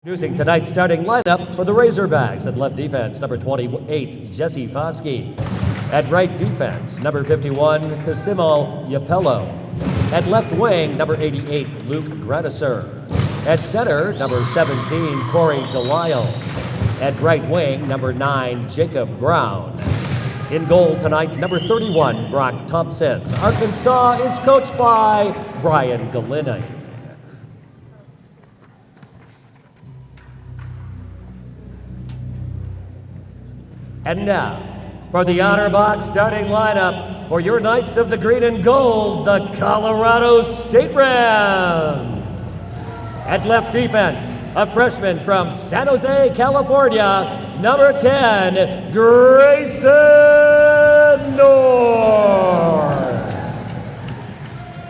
Introducing tonight's starting lineup for the Razerbacks. At left defense, number 28, Jesse Foskey. At right defense, number 51, Cosimo Yapello. At left wing, number 88, Luke Gradisser. At center, number 17, Corey Delisle. At right wing, number 9, Jacob Brown. In goal tonight, number 31, Brock Thompson. Arkansas is coached by Brian Galini. And now, for the Honor Box starting lineup for your Knights of the Green and Gold, the Colorado State Rams. At left defense, a freshman from San Jose, California, number 10, Grayson North.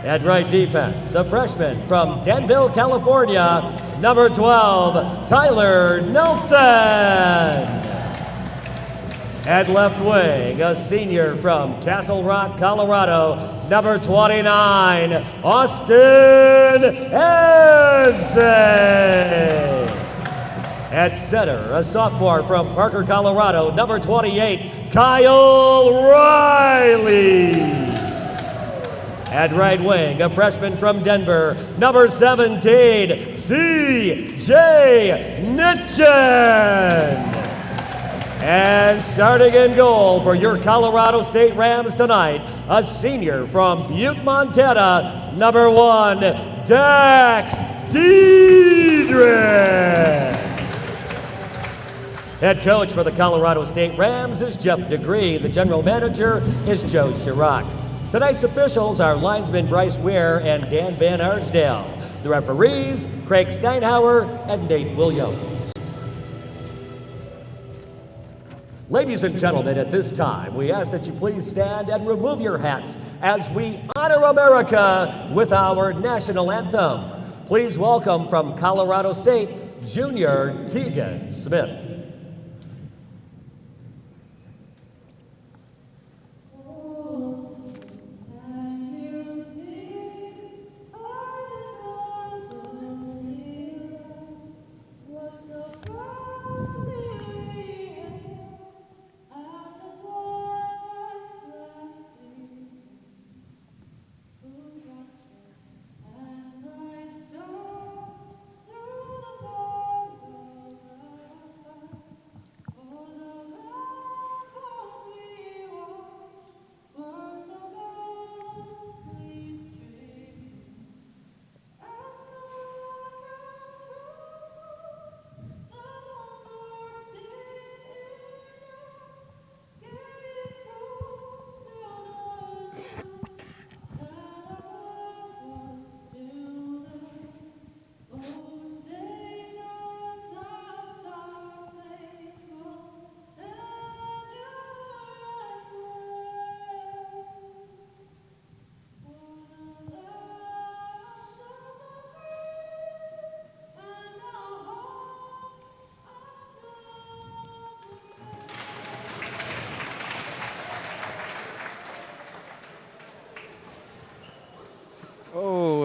At right defense, a freshman from Danville, California, number 12, Tyler Nelson. At left wing, a senior from Castle Rock, Colorado, number 29, Austin Henson. At center, a sophomore from Parker, Colorado, number 28, Kyle Riley. At right wing, a freshman from Denver, number 17, C.J. Nitchen. And starting in goal for your Colorado State Rams tonight, a senior from Butte, Montana, number 1, Dax Diedrich. Head coach for the Colorado State Rams is Jeff DeGree. The general manager is Joe Chirac. Tonight's officials are linesman Bryce Ware and Dan Van Arsdale. The referees, Craig Steinhauer and Nate Williams. Ladies and gentlemen, at this time, we ask that you please stand and remove your hats as we honor America with our national anthem. Please welcome from Colorado State, Junior Tegan Smith.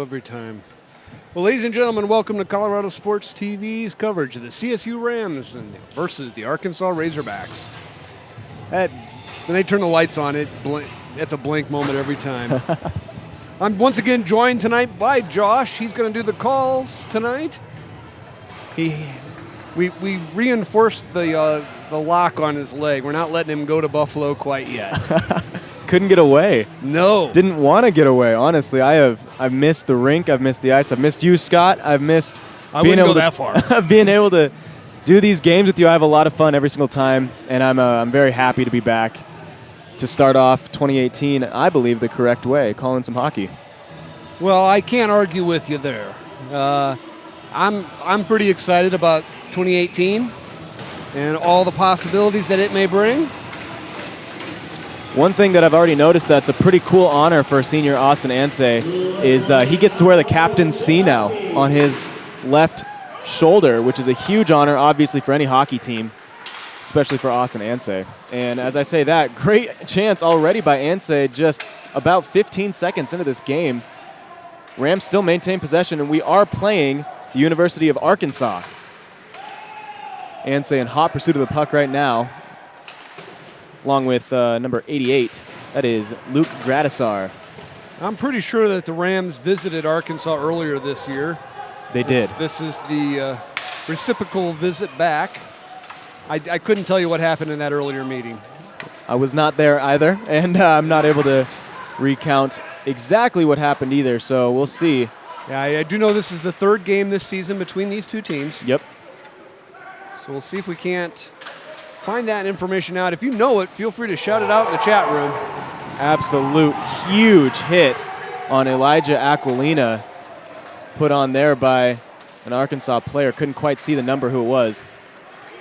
Every time. Well, ladies and gentlemen, welcome to Colorado Sports TV's coverage of the CSU Rams versus the Arkansas Razerbacks. When they turn the lights on, it's a blank moment every time. I'm once again joined tonight by Josh. He's going to do the calls tonight. We reinforced the lock on his leg. We're not letting him go to Buffalo quite yet. Couldn't get away. No. Didn't want to get away, honestly. I've missed the rink. I've missed the ice. I've missed you, Scott. I've missed being able to do these games with you. I have a lot of fun every single time, and I'm very happy to be back to start off 2018, I believe, the correct way, calling some hockey. Well, I can't argue with you there. I'm pretty excited about 2018 and all the possibilities that it may bring. One thing that I've already noticed that's a pretty cool honor for senior Austin Ansay is he gets to wear the captain's C now on his left shoulder, which is a huge honor, obviously, for any hockey team, especially for Austin Ansay. And as I say that, great chance already by Ansay just about 15 seconds into this game. Rams still maintain possession, and we are playing the University of Arkansas. Ansay in hot pursuit of the puck right now, along with number 88. That is Luke Gradisar. I'm pretty sure that the Rams visited Arkansas earlier this year. They did. This is the reciprocal visit back. I couldn't tell you what happened in that earlier meeting. I was not there either, and I'm not able to recount exactly what happened either, so we'll see. Yeah, I do know this is the third game this season between these two teams. Yep. So we'll see if we can't find that information out. If you know it, feel free to shout it out in the chat room. Absolute huge hit on Elijah Aquilina, put on there by an Arkansas player. Couldn't quite see the number who it was.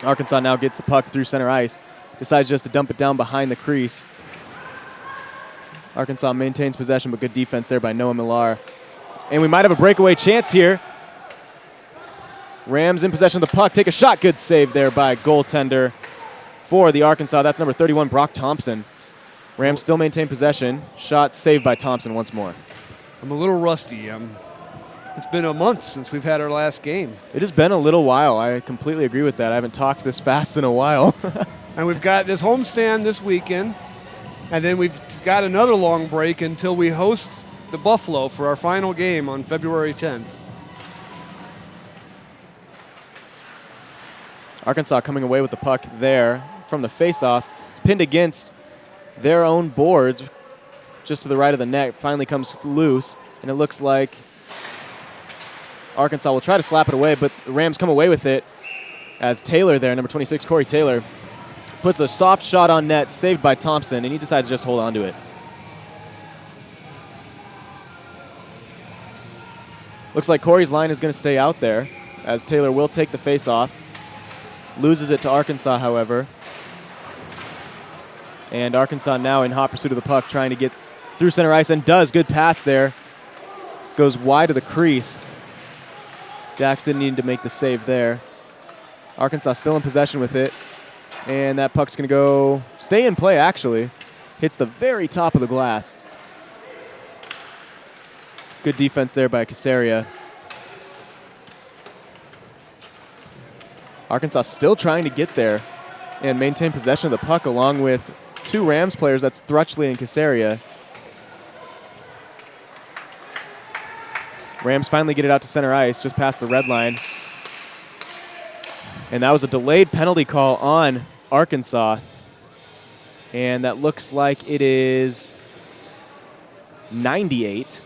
Arkansas now gets the puck through center ice. Decides just to dump it down behind the crease. Arkansas maintains possession, but good defense there by Noah Millar. And we might have a breakaway chance here. Rams in possession of the puck. Take a shot. Good save there by goaltender for the Arkansas. That's number 31, Brock Thompson. Rams still maintain possession. Shot saved by Thompson once more. I'm a little rusty. It's been a month since we've had our last game. It has been a little while. I completely agree with that. I haven't talked this fast in a while. And we've got this homestand this weekend, and then we've got another long break until we host the Buffalo for our final game on February 10th. Arkansas coming away with the puck there from the faceoff. It's pinned against their own boards just to the right of the net. Finally comes loose, and it looks like Arkansas will try to slap it away, but the Rams come away with it as Taylor there, number 26, Corey Taylor, puts a soft shot on net, saved by Thompson, and he decides to just hold on to it. Looks like Corey's line is going to stay out there, as Taylor will take the face-off. Loses it to Arkansas, however. And Arkansas now in hot pursuit of the puck, trying to get through center ice, and does. Good pass there. Goes wide of the crease. Dax didn't need to make the save there. Arkansas still in possession with it. And that puck's going to stay in play, actually. Hits the very top of the glass. Good defense there by Casaria. Arkansas still trying to get there and maintain possession of the puck along with two Rams players. That's Thrutchley and Casaria. Rams finally get it out to center ice, just past the red line. And that was a delayed penalty call on Arkansas. And that looks like it is 98.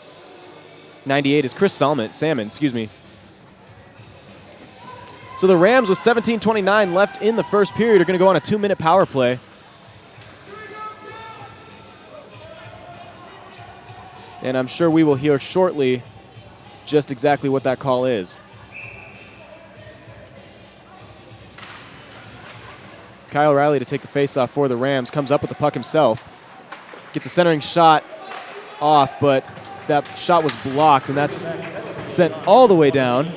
98 is Chris Salmon, excuse me. So the Rams with 17:29 left in the first period are going to go on a 2-minute power play. And I'm sure we will hear shortly just exactly what that call is. Kyle Riley to take the faceoff for the Rams, comes up with the puck himself. Gets a centering shot off, but that shot was blocked, and that's sent all the way down.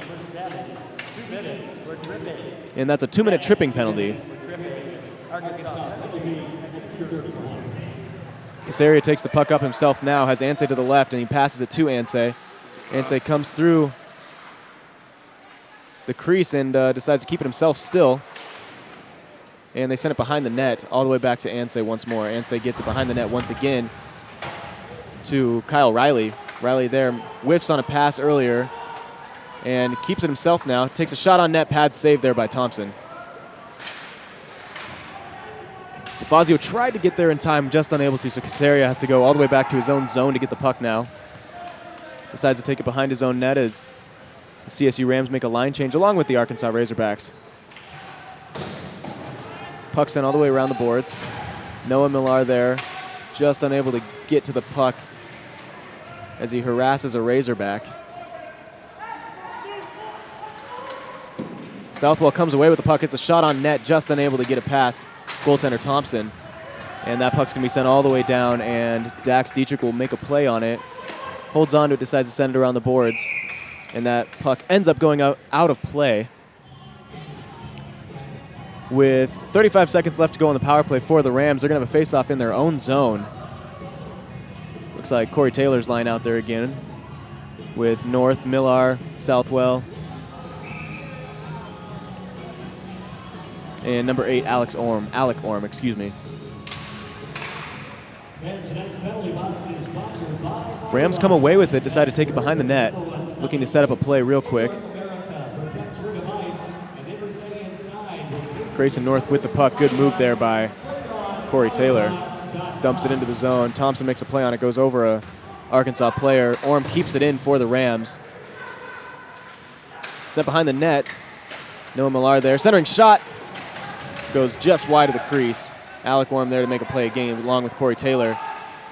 And that's a 2-minute tripping penalty. Casaria takes the puck up himself now, has Ansay to the left, and he passes it to Ansay. Ansay comes through the crease and decides to keep it himself still. And they send it behind the net, all the way back to Ansay once more. Ansay gets it behind the net once again to Kyle Riley. Riley there whiffs on a pass earlier and keeps it himself now. Takes a shot on net, pad save there by Thompson. DeFazio tried to get there in time, just unable to, so Casaria has to go all the way back to his own zone to get the puck now. Decides to take it behind his own net as the CSU Rams make a line change along with the Arkansas Razorbacks. Puck sent all the way around the boards. Noah Millar there, just unable to get to the puck as he harasses a Razorback. Southwell comes away with the puck. It's a shot on net, just unable to get it past goaltender Thompson. And that puck's going to be sent all the way down, and Dax Dietrich will make a play on it. Holds on to it, decides to send it around the boards. And that puck ends up going out of play. With 35 seconds left to go on the power play for the Rams, they're going to have a face-off in their own zone. Looks like Corey Taylor's line out there again with North, Millar, Southwell. And number 8, Alec Orm, excuse me. Rams come away with it, decide to take it behind the net, looking to set up a play real quick. Grayson North with the puck. Good move there by Corey Taylor. Dumps it into the zone. Thompson makes a play on it, goes over a Arkansas player. Orm keeps it in for the Rams. Set behind the net. Noah Millard there. Centering shot. Goes just wide of the crease. Alec Orm there to make a play again along with Corey Taylor.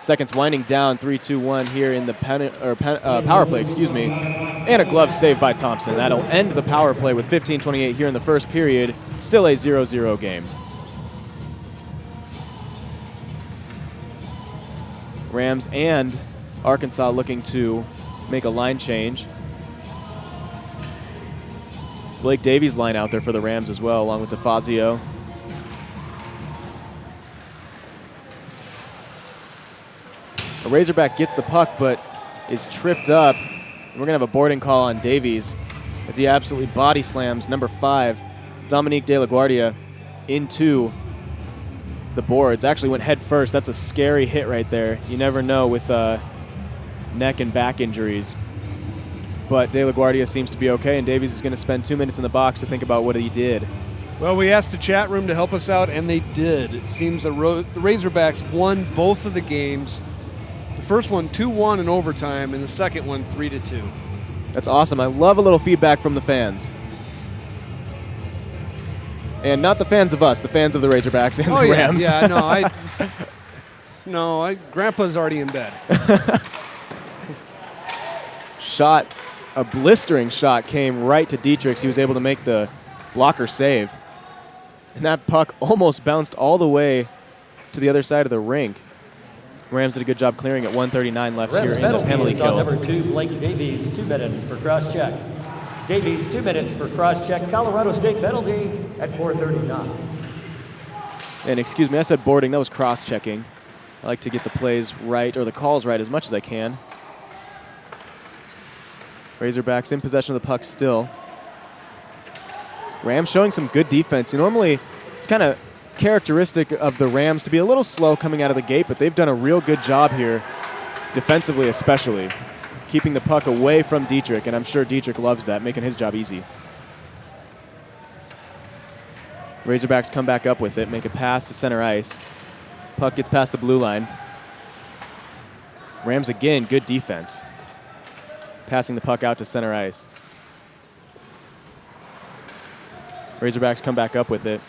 Seconds winding down, 3-2-1 here in the power play, excuse me. And a glove save by Thompson. That'll end the power play with 15:28 here in the first period. Still a 0-0 game. Rams and Arkansas looking to make a line change. Blake Davies line out there for the Rams as well, along with DeFazio. A Razorback gets the puck, but is tripped up. We're going to have a boarding call on Davies as he absolutely body slams number 5, Dominique De La Guardia, into the boards. Actually went head first. That's a scary hit right there. You never know with neck and back injuries. But De La Guardia seems to be okay, and Davies is going to spend 2 minutes in the box to think about what he did. Well, we asked the chat room to help us out, and they did. It seems the Razorbacks won both of the games. The first one 2-1 in overtime, and the second one 3-2. That's awesome. I love a little feedback from the fans. And not the fans of us, the fans of the Razorbacks and the Rams. Yeah, no, Grandpa's already in bed. Shot, a blistering shot came right to Dietrichs. He was able to make the blocker save. And that puck almost bounced all the way to the other side of the rink. Rams did a good job clearing at 1:39 left here in the penalty kill. Number 2, Blake Davies, 2 minutes for cross-check. Davies, 2 minutes for cross-check. Colorado State penalty at 4:39. And excuse me, I said boarding. That was cross-checking. I like to get the plays right, or the calls right, as much as I can. Razorbacks in possession of the puck still. Rams showing some good defense. Normally, it's kind of characteristic of the Rams to be a little slow coming out of the gate, but they've done a real good job here, defensively especially, keeping the puck away from Dietrich, and I'm sure Dietrich loves that, making his job easy. Razorbacks come back up with it, make a pass to center ice. Puck gets past the blue line. Rams again, good defense. Passing the puck out to center ice. Razorbacks come back up with it.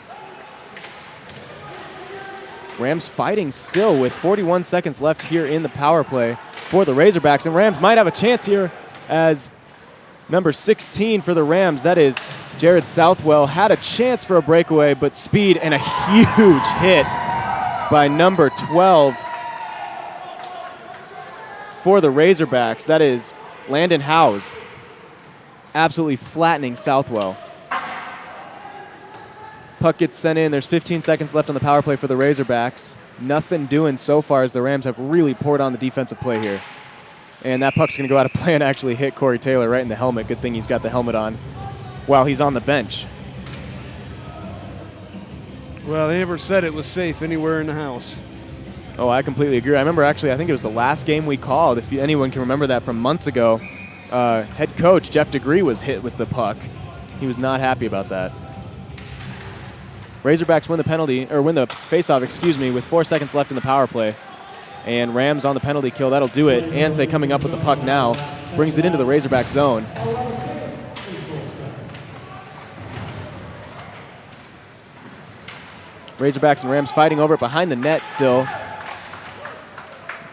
Rams fighting still with 41 seconds left here in the power play for the Razorbacks. And Rams might have a chance here as number 16 for the Rams, that is Jared Southwell, had a chance for a breakaway, but speed and a huge hit by number 12 for the Razorbacks. That is Landon Howes, absolutely flattening Southwell. Puck gets sent in. There's 15 seconds left on the power play for the Razorbacks. Nothing doing so far as the Rams have really poured on the defensive play here. And that puck's going to go out of play and actually hit Corey Taylor right in the helmet. Good thing he's got the helmet on while he's on the bench. Well, they never said it was safe anywhere in the house. Oh, I completely agree. I remember actually, I think it was the last game we called. If anyone can remember that from months ago, head coach Jeff DeGree was hit with the puck. He was not happy about that. Razorbacks win the penalty, or win the faceoff, excuse me, with 4 seconds left in the power play. And Rams on the penalty kill, that'll do it. Ansay coming up with the puck now, brings it into the Razorback zone. Razorbacks and Rams fighting over it behind the net still.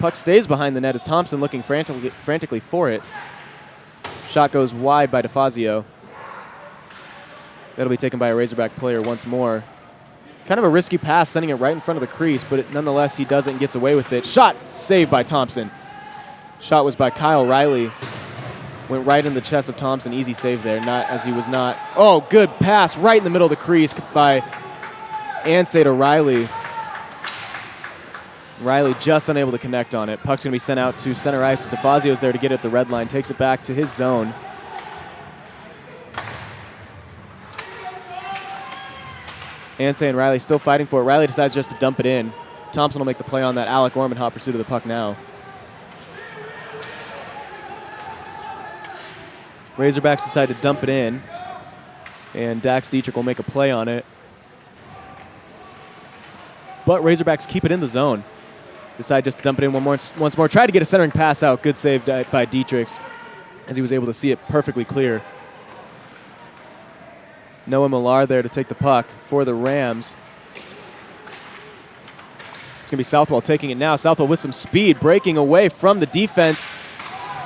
Puck stays behind the net as Thompson looking frantically for it. Shot goes wide by DeFazio. That'll be taken by a Razorback player once more. Kind of a risky pass, sending it right in front of the crease, but nonetheless he does it and gets away with it. Shot saved by Thompson. Shot was by Kyle Riley. Went right in the chest of Thompson. Easy save there, not as he was not. Oh, good pass right in the middle of the crease by Ansay to Riley. Riley just unable to connect on it. Puck's going to be sent out to center ice as DeFazio's there to get it at the red line. Takes it back to his zone. Ansay and Riley still fighting for it. Riley decides just to dump it in. Thompson will make the play on that. Alec Orm in hot pursuit of the puck now. Razorbacks decide to dump it in, and Dax Dietrich will make a play on it. But Razorbacks keep it in the zone. Decide just to dump it in once more. Try to get a centering pass out. Good save by Dietrich as he was able to see it perfectly clear. Noah Millar there to take the puck for the Rams. It's going to be Southwell taking it now. Southwell with some speed, breaking away from the defense.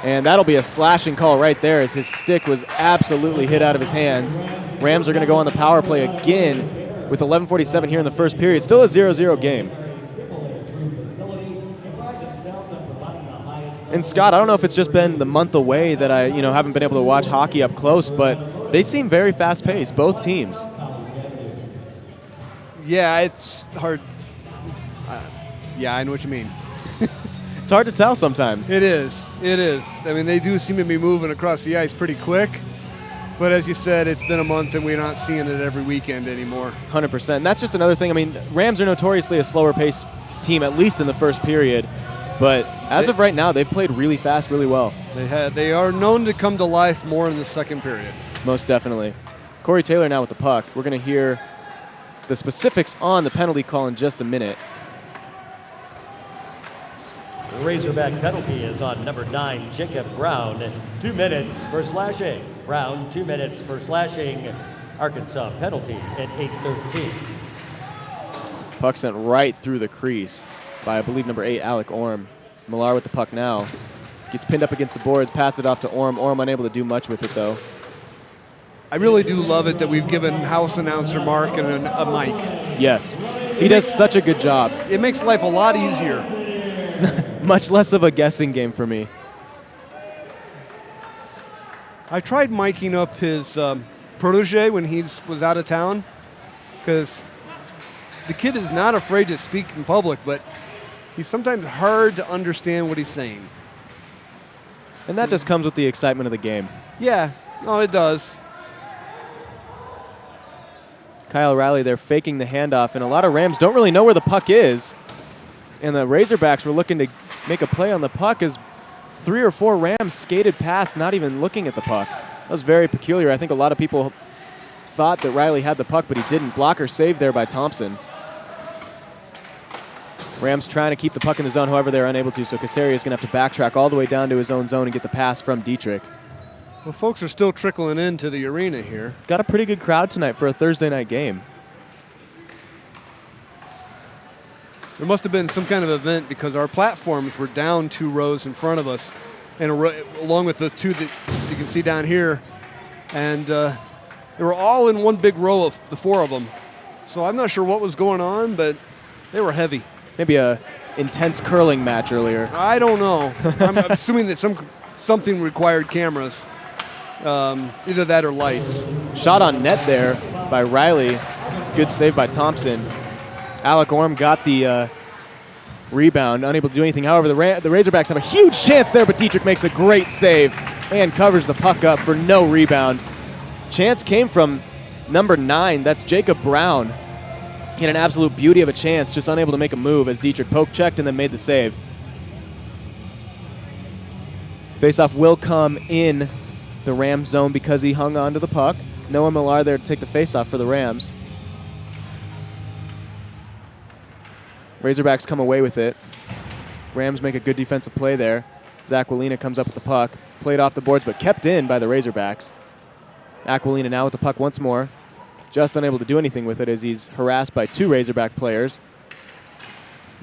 And that'll be a slashing call right there as his stick was absolutely hit out of his hands. Rams are going to go on the power play again with 11:47 here in the first period. Still a 0-0 game. And Scott, I don't know if it's just been the month away that I haven't been able to watch hockey up close, but they seem very fast-paced, both teams. Yeah, it's hard. Yeah, I know what you mean. It's hard to tell sometimes. It is. I mean, they do seem to be moving across the ice pretty quick. But as you said, it's been a month and we're not seeing it every weekend anymore. 100%. And that's just another thing. I mean, Rams are notoriously a slower-paced team, at least in the first period. But as of right now, they've played really fast, really well. They are known to come to life more in the second period. Most definitely. Corey Taylor now with the puck. We're going to hear the specifics on the penalty call in just a minute. The Razorback penalty is on number 9, Jacob Brown. 2 minutes for slashing. Brown, 2 minutes for slashing. Arkansas penalty at 8:13. Puck sent right through the crease by, I believe, number 8, Alec Orm. Millar with the puck now. Gets pinned up against the boards, pass it off to Orm. Orm unable to do much with it, though. I really do love it that we've given house announcer Mark and a mic. Yes. He does such a good job. It makes life a lot easier. Much less of a guessing game for me. I tried miking up his protege when he was out of town because the kid is not afraid to speak in public, but he's sometimes hard to understand what he's saying. And that just comes with the excitement of the game. Yeah, no, it does. Kyle Riley there faking the handoff, and a lot of Rams don't really know where the puck is. And the Razorbacks were looking to make a play on the puck as 3 or 4 Rams skated past, not even looking at the puck. That was very peculiar. I think a lot of people thought that Riley had the puck, but he didn't. Blocker save there by Thompson. Rams trying to keep the puck in the zone, however they're unable to, so Casaria is going to have to backtrack all the way down to his own zone and get the pass from Dietrich. Well, folks are still trickling into the arena here. Got a pretty good crowd tonight for a Thursday night game. There must have been some kind of event because our platforms were down 2 rows in front of us, and along with the 2 that you can see down here. And they were all in one big row of the 4 of them. So I'm not sure what was going on, but they were heavy. Maybe a intense curling match earlier. I don't know. I'm assuming that something required cameras. Either that or lights. Shot on net there by Riley. Good save by Thompson. Alec Orm got the rebound, unable to do anything. However, the Razorbacks have a huge chance there, but Dietrich makes a great save and covers the puck up for no rebound. Chance came from number 9. That's Jacob Brown. He had an absolute beauty of a chance, just unable to make a move as Dietrich poke-checked and then made the save. Faceoff will come in the Rams zone because he hung on to the puck. Noah Millar there to take the faceoff for the Rams. Razorbacks come away with it. Rams make a good defensive play there. Aquilina comes up with the puck. Played off the boards, but kept in by the Razorbacks. Aquilina now with the puck once more. Just unable to do anything with it as he's harassed by 2 Razorback players.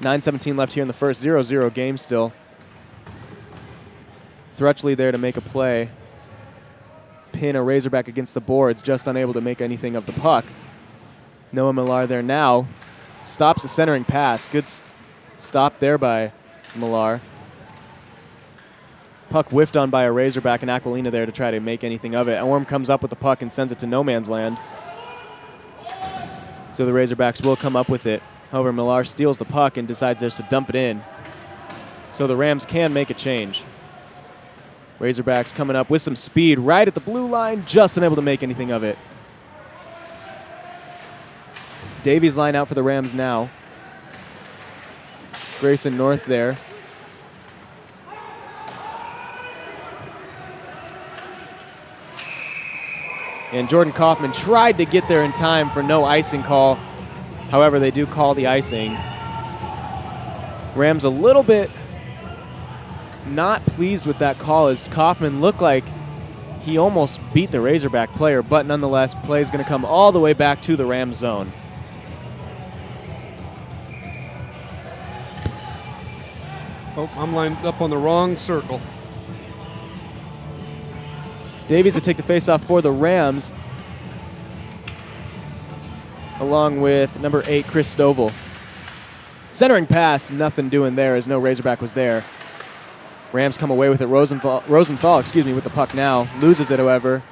9:17 left here in the first. 0-0 game still. Thrutchley there to make a play. Pin a Razorback against the boards, just unable to make anything of the puck. Noah Millar there now. Stops the centering pass. Good stop there by Millar. Puck whiffed on by a Razorback, and Aquilina there to try to make anything of it. Orm comes up with the puck and sends it to no man's land. So the Razorbacks will come up with it. However, Millar steals the puck and decides just to dump it in. So the Rams can make a change. Razorbacks coming up with some speed right at the blue line, just unable to make anything of it. Davies line out for the Rams now. Grayson North there. And Jordan Kaufman tried to get there in time for no icing call. However, they do call the icing. Rams a little bit not pleased with that call, as Kaufman looked like he almost beat the Razorback player, but nonetheless, play is going to come all the way back to the Rams zone. Oh, I'm lined up on the wrong circle. Davies to take the faceoff for the Rams, along with number 8, Chris Stovall. Centering pass, nothing doing there as no Razorback was there. Rams come away with it. Rosenthal, with the puck now. Loses it, however.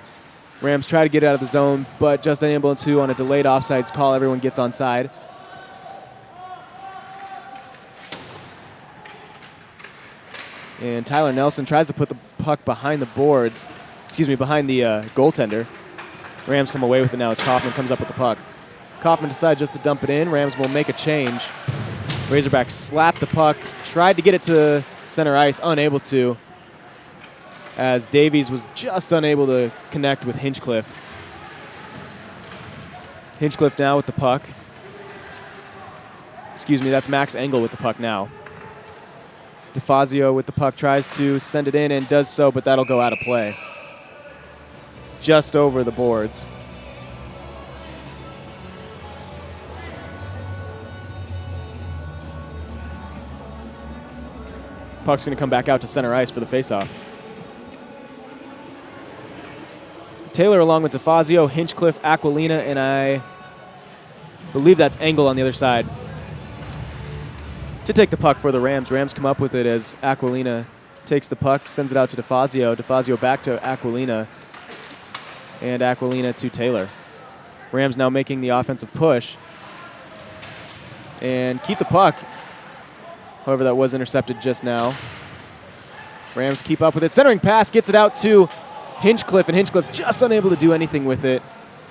Rams try to get out of the zone, but just unable to on a delayed offsides call. Everyone gets onside. And Tyler Nelson tries to put the puck behind the boards. Behind the goaltender. Rams come away with it now as Kaufman comes up with the puck. Kaufman decides just to dump it in. Rams will make a change. Razorbacks slapped the puck, tried to get it to center ice, unable to, as Davies was just unable to connect with Hinchcliffe. Hinchcliffe now with the puck. That's Max Engel with the puck now. DeFazio with the puck tries to send it in and does so, but that'll go out of play. Just over the boards. Puck's going to come back out to center ice for the faceoff. Taylor along with DeFazio, Hinchcliffe, Aquilina, and I believe that's Engel on the other side to take the puck for the Rams. Rams come up with it as Aquilina takes the puck, sends it out to DeFazio. DeFazio back to Aquilina, and Aquilina to Taylor. Rams now making the offensive push and keep the puck. However, that was intercepted just now. Rams keep up with it. Centering pass gets it out to Hinchcliffe, and Hinchcliffe just unable to do anything with it.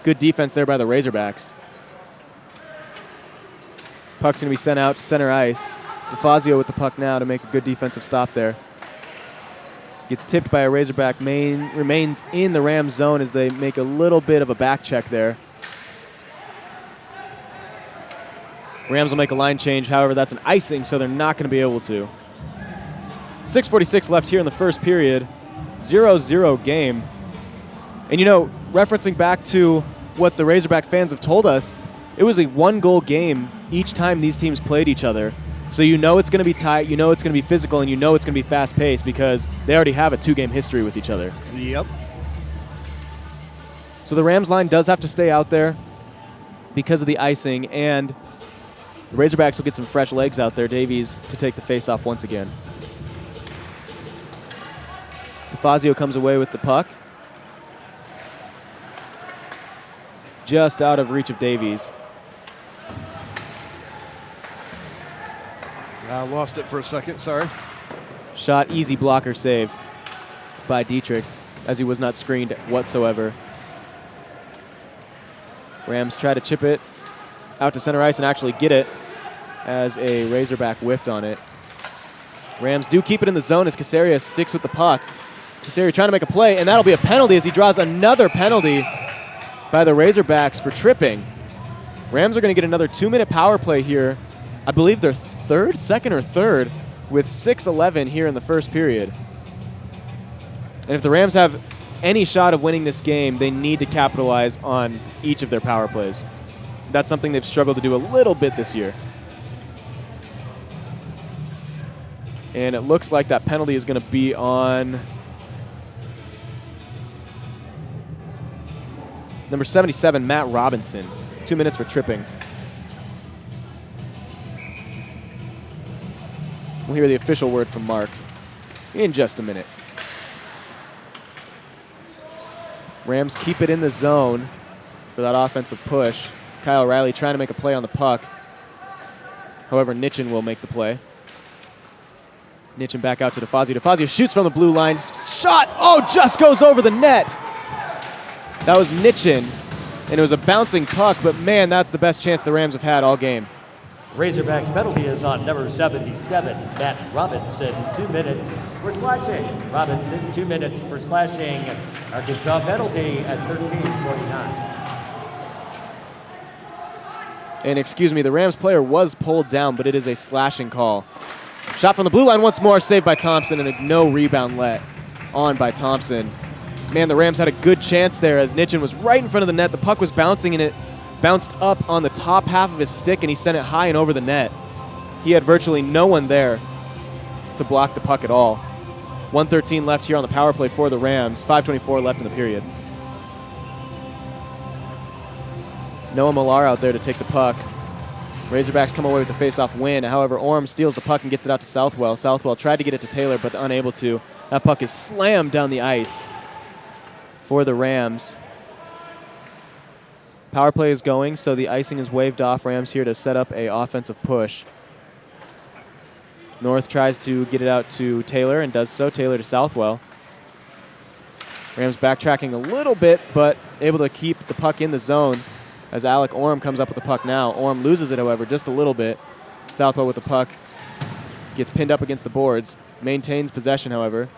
Good defense there by the Razorbacks. Puck's going to be sent out to center ice. DeFazio with the puck now to make a good defensive stop there. Gets tipped by a Razorback. Remains in the Rams zone as they make a little bit of a back check there. Rams will make a line change. However, that's an icing, so they're not going to be able to. 6:46 left here in the first period. 0-0 game. And, referencing back to what the Razorback fans have told us, it was a one-goal game each time these teams played each other. So it's going to be tight, it's going to be physical, and it's going to be fast-paced because they already have a two-game history with each other. Yep. So the Rams line does have to stay out there because of the icing, and the Razorbacks will get some fresh legs out there. Davies to take the face-off once again. DeFazio comes away with the puck. Just out of reach of Davies. I lost it for a second, sorry. Shot, easy blocker save by Dietrich, as he was not screened whatsoever. Rams try to chip it out to center ice and actually get it as a Razorback whiffed on it. Rams do keep it in the zone as Caceria sticks with the puck. Caceria trying to make a play, and that'll be a penalty as he draws another penalty by the Razorbacks for tripping. Rams are going to get another 2-minute power play here. I believe they're second or third, with 6:11 here in the first period. And if the Rams have any shot of winning this game, they need to capitalize on each of their power plays. That's something they've struggled to do a little bit this year. And it looks like that penalty is going to be on number 77, Matt Robinson. 2 minutes for tripping. We'll hear the official word from Mark in just a minute. Rams keep it in the zone for that offensive push. Kyle Riley trying to make a play on the puck. However, Nitchin will make the play. Nitchin back out to DeFazio. DeFazio shoots from the blue line. Shot! Oh, just goes over the net. That was Nitchin. and it was a bouncing puck, but man, that's the best chance the Rams have had all game. Razorbacks penalty is on number 77, Matt Robinson, 2 minutes for slashing. Robinson, 2 minutes for slashing. Arkansas penalty at 13:49. And excuse me, the Rams player was pulled down, but it is a slashing call. Shot from the blue line once more, saved by Thompson, and a no rebound let on by Thompson. Man, the Rams had a good chance there as Nitchin was right in front of the net. The puck was bouncing, and it bounced up on the top half of his stick, and he sent it high and over the net. He had virtually no one there to block the puck at all. 1:13 left here on the power play for the Rams. 5:24 left in the period. Noah Millar out there to take the puck. Razorbacks come away with the face-off win. However, Orm steals the puck and gets it out to Southwell. Southwell tried to get it to Taylor, but unable to. That puck is slammed down the ice for the Rams. Power play is going, so the icing is waved off. Rams here to set up a offensive push. North tries to get it out to Taylor and does so. Taylor to Southwell. Rams backtracking a little bit, but able to keep the puck in the zone as Alec Orm comes up with the puck now. Orm loses it, however, just a little bit. Southwell with the puck. Gets pinned up against the boards. Maintains possession, however.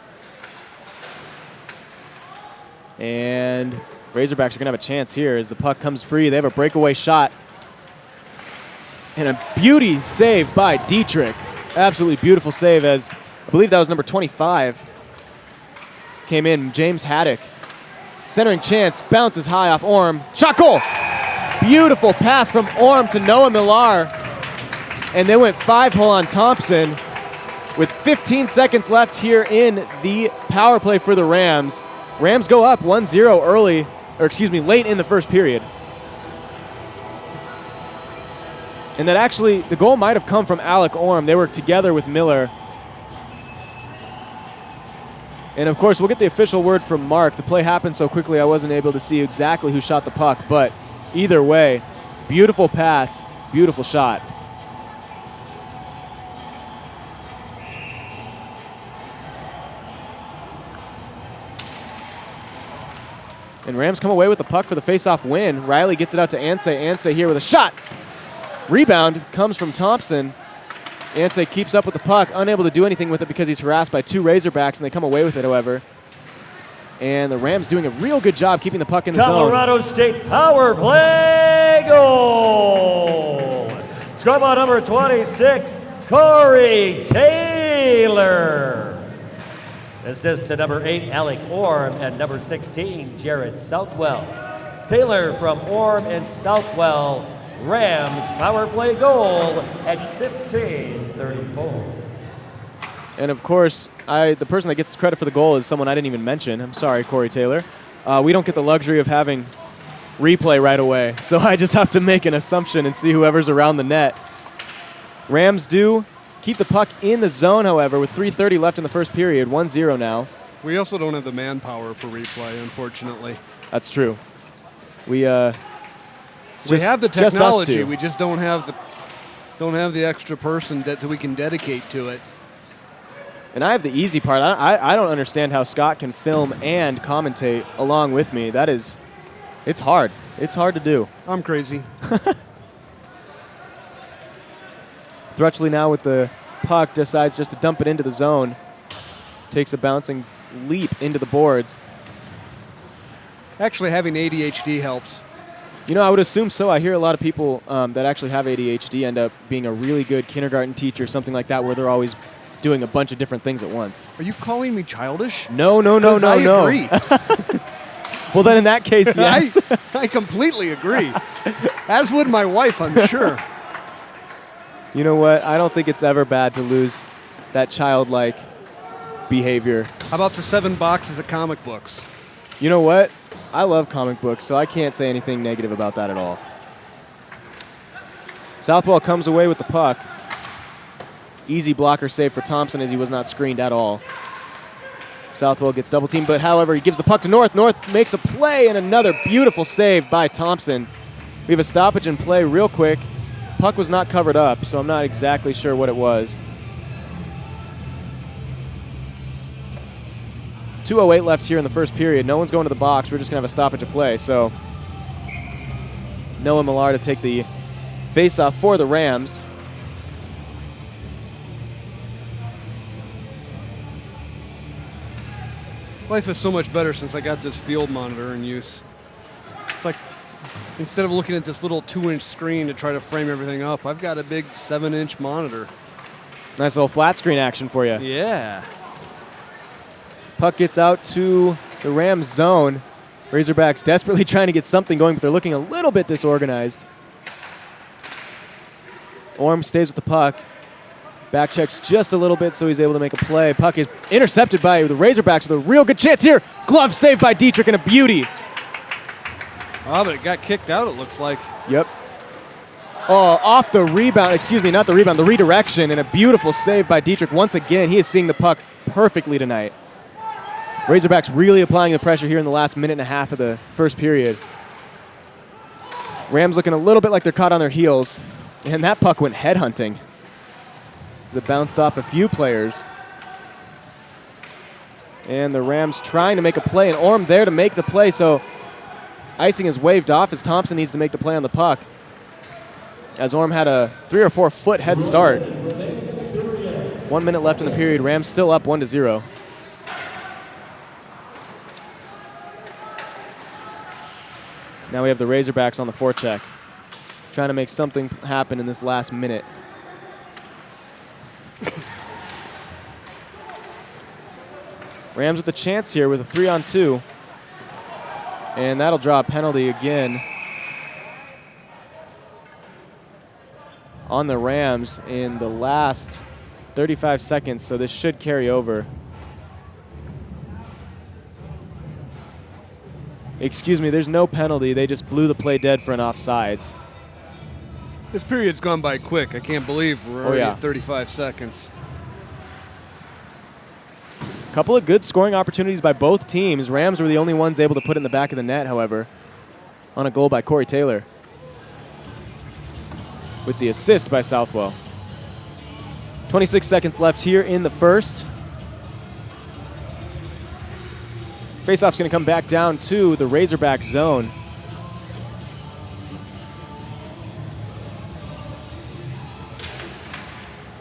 And Razorbacks are going to have a chance here as the puck comes free. They have a breakaway shot. And a beauty save by Dietrich. Absolutely beautiful save as I believe that was number 25. Came in, James Haddock. Centering chance, bounces high off Orm. Shot goal! Beautiful pass from Orm to Noah Millar. And they went 5-hole on Thompson with 15 seconds left here in the power play for the Rams. Rams go up 1-0 late in the first period. And that actually, the goal might have come from Alec Orm. They were together with Miller. And of course, we'll get the official word from Mark. The play happened so quickly I wasn't able to see exactly who shot the puck, but either way, beautiful pass, beautiful shot. And Rams come away with the puck for the face-off win. Riley gets it out to Anseh. Anseh here with a shot. Rebound comes from Thompson. Anseh keeps up with the puck, unable to do anything with it because he's harassed by two Razorbacks, and they come away with it, however. And the Rams doing a real good job keeping the puck in the zone. Colorado State power play goal. Scoreboard number 26, Corey Taylor. Assist to number 8, Alec Orm, and number 16, Jared Southwell. Taylor from Orm and Southwell. Rams power play goal at 15:34. And of course, the person that gets credit for the goal is someone I didn't even mention. I'm sorry, Corey Taylor. We don't get the luxury of having replay right away, so I just have to make an assumption and see whoever's around the net. Rams do keep the puck in the zone, however, with 3:30 left in the first period, 1-0 now. We also don't have the manpower for replay, unfortunately. That's true. We have the technology. Just we just don't have the extra person that we can dedicate to it. And I have the easy part. I don't understand how Scott can film and commentate along with me. It's hard. It's hard to do. I'm crazy. Thrutchley now with the puck decides just to dump it into the zone. Takes a bouncing leap into the boards. Actually, having ADHD helps. You know, I would assume so. I hear a lot of people that actually have ADHD end up being a really good kindergarten teacher, something like that, where they're always doing a bunch of different things at once. Are you calling me childish? No. I agree. Well, then in that case, yes. I completely agree. As would my wife, I'm sure. You know what? I don't think it's ever bad to lose that childlike behavior. How about the 7 boxes of comic books? You know what? I love comic books, so I can't say anything negative about that at all. Southwell comes away with the puck. Easy blocker save for Thompson as he was not screened at all. Southwell gets double teamed, but however, he gives the puck to North. North makes a play and another beautiful save by Thompson. We have a stoppage in play real quick. Puck was not covered up, so I'm not exactly sure what it was. 2:08 left here in the first period. No one's going to the box. We're just going to have a stoppage of play. So Noah Millar to take the faceoff for the Rams. Life is so much better since I got this field monitor in use. It's like, instead of looking at this little 2-inch screen to try to frame everything up, I've got a big 7-inch monitor. Nice little flat screen action for you. Yeah. Puck gets out to the Rams zone. Razorbacks desperately trying to get something going, but they're looking a little bit disorganized. Orm stays with the puck. Back checks just a little bit so he's able to make a play. Puck is intercepted by the Razorbacks with a real good chance here. Glove saved by Dietrich and a beauty. Oh, but it got kicked out, it looks like. Yep. Oh, off the rebound. Excuse me, not the rebound, the redirection, and a beautiful save by Dietrich. Once again, he is seeing the puck perfectly tonight. Razorbacks really applying the pressure here in the last minute and a half of the first period. Rams looking a little bit like they're caught on their heels, and that puck went headhunting. It bounced off a few players. And the Rams trying to make a play, and Orm there to make the play, so icing is waved off as Thompson needs to make the play on the puck. As Orm had a 3 or 4 foot head start. 1 minute left in the period. Rams still up 1-0. Now we have the Razorbacks on the forecheck, trying to make something happen in this last minute. Rams with a chance here with a 3-on-2. And that'll draw a penalty again on the Rams in the last 35 seconds, so this should carry over. Excuse me, there's no penalty. They just blew the play dead for an offsides. This period's gone by quick. I can't believe we're already at 35 seconds. A couple of good scoring opportunities by both teams. Rams were the only ones able to put it in the back of the net, however, on a goal by Corey Taylor, with the assist by Southwell. 26 seconds left here in the first. Faceoff's going to come back down to the Razorback zone.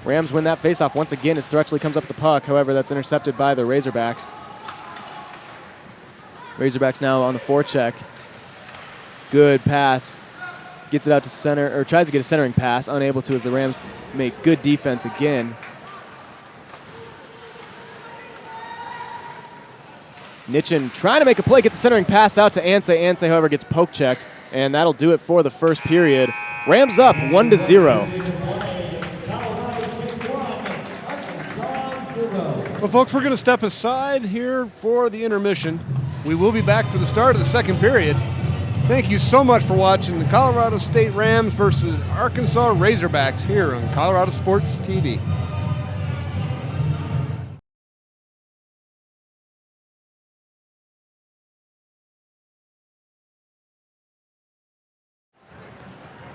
Rams win that faceoff once again as Thrutchley comes up with the puck. However, that's intercepted by the Razorbacks. Razorbacks now on the forecheck. Good pass. Gets it out to center, or tries to get a centering pass. Unable to as the Rams make good defense again. Nitchin trying to make a play, gets a centering pass out to Anseh. Anseh, however, gets poke checked, and that'll do it for the first period. Rams up 1-0. Well, folks, we're going to step aside here for the intermission. We will be back for the start of the second period. Thank you so much for watching the Colorado State Rams versus Arkansas Razorbacks here on Colorado Sports TV.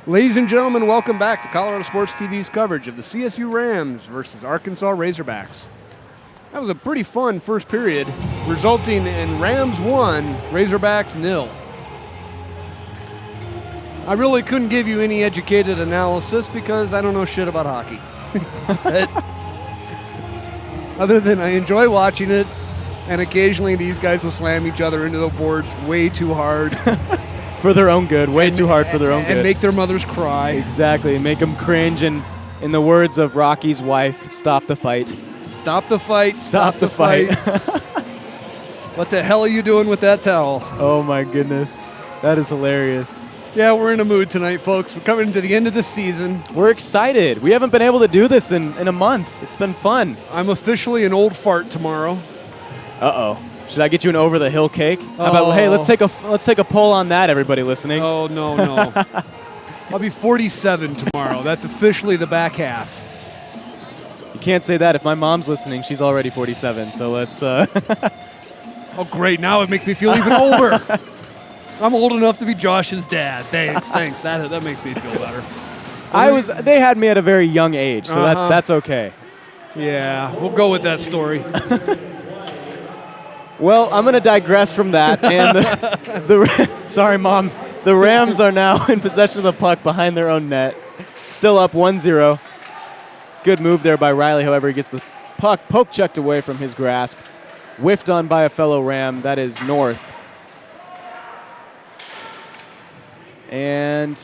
Ladies and gentlemen, welcome back to Colorado Sports TV's coverage of the CSU Rams versus Arkansas Razorbacks. That was a pretty fun first period, resulting in Rams 1, Razorbacks 0. I really couldn't give you any educated analysis because I don't know shit about hockey. Other than I enjoy watching it, and occasionally these guys will slam each other into the boards way too hard. For their own good, way too hard for their own good. And make their mothers cry. Exactly, make them cringe, and in the words of Rocky's wife, stop the fight. Stop the fight. Stop the fight. What the hell are you doing with that towel? Oh my goodness, that is hilarious. Yeah, we're in a mood tonight, folks. We're coming to the end of the season. We're excited. We haven't been able to do this in a month. It's been fun. I'm officially an old fart tomorrow. Uh-oh. Should I get you an over-the-hill cake? How about, hey, let's take a poll on that, everybody listening. Oh, no. I'll be 47 tomorrow. That's officially the back half. You can't say that. If my mom's listening, she's already 47, so let's... Oh, great. Now it makes me feel even older. I'm old enough to be Josh's dad. Thanks. That makes me feel better. They had me at a very young age, so that's okay. Yeah, we'll go with that story. Well, I'm going to digress from that. And sorry, Mom. The Rams are now in possession of the puck behind their own net. Still up 1-0. Good move there by Riley. However, he gets the puck poke-checked away from his grasp. Whiffed on by a fellow Ram. That is North. And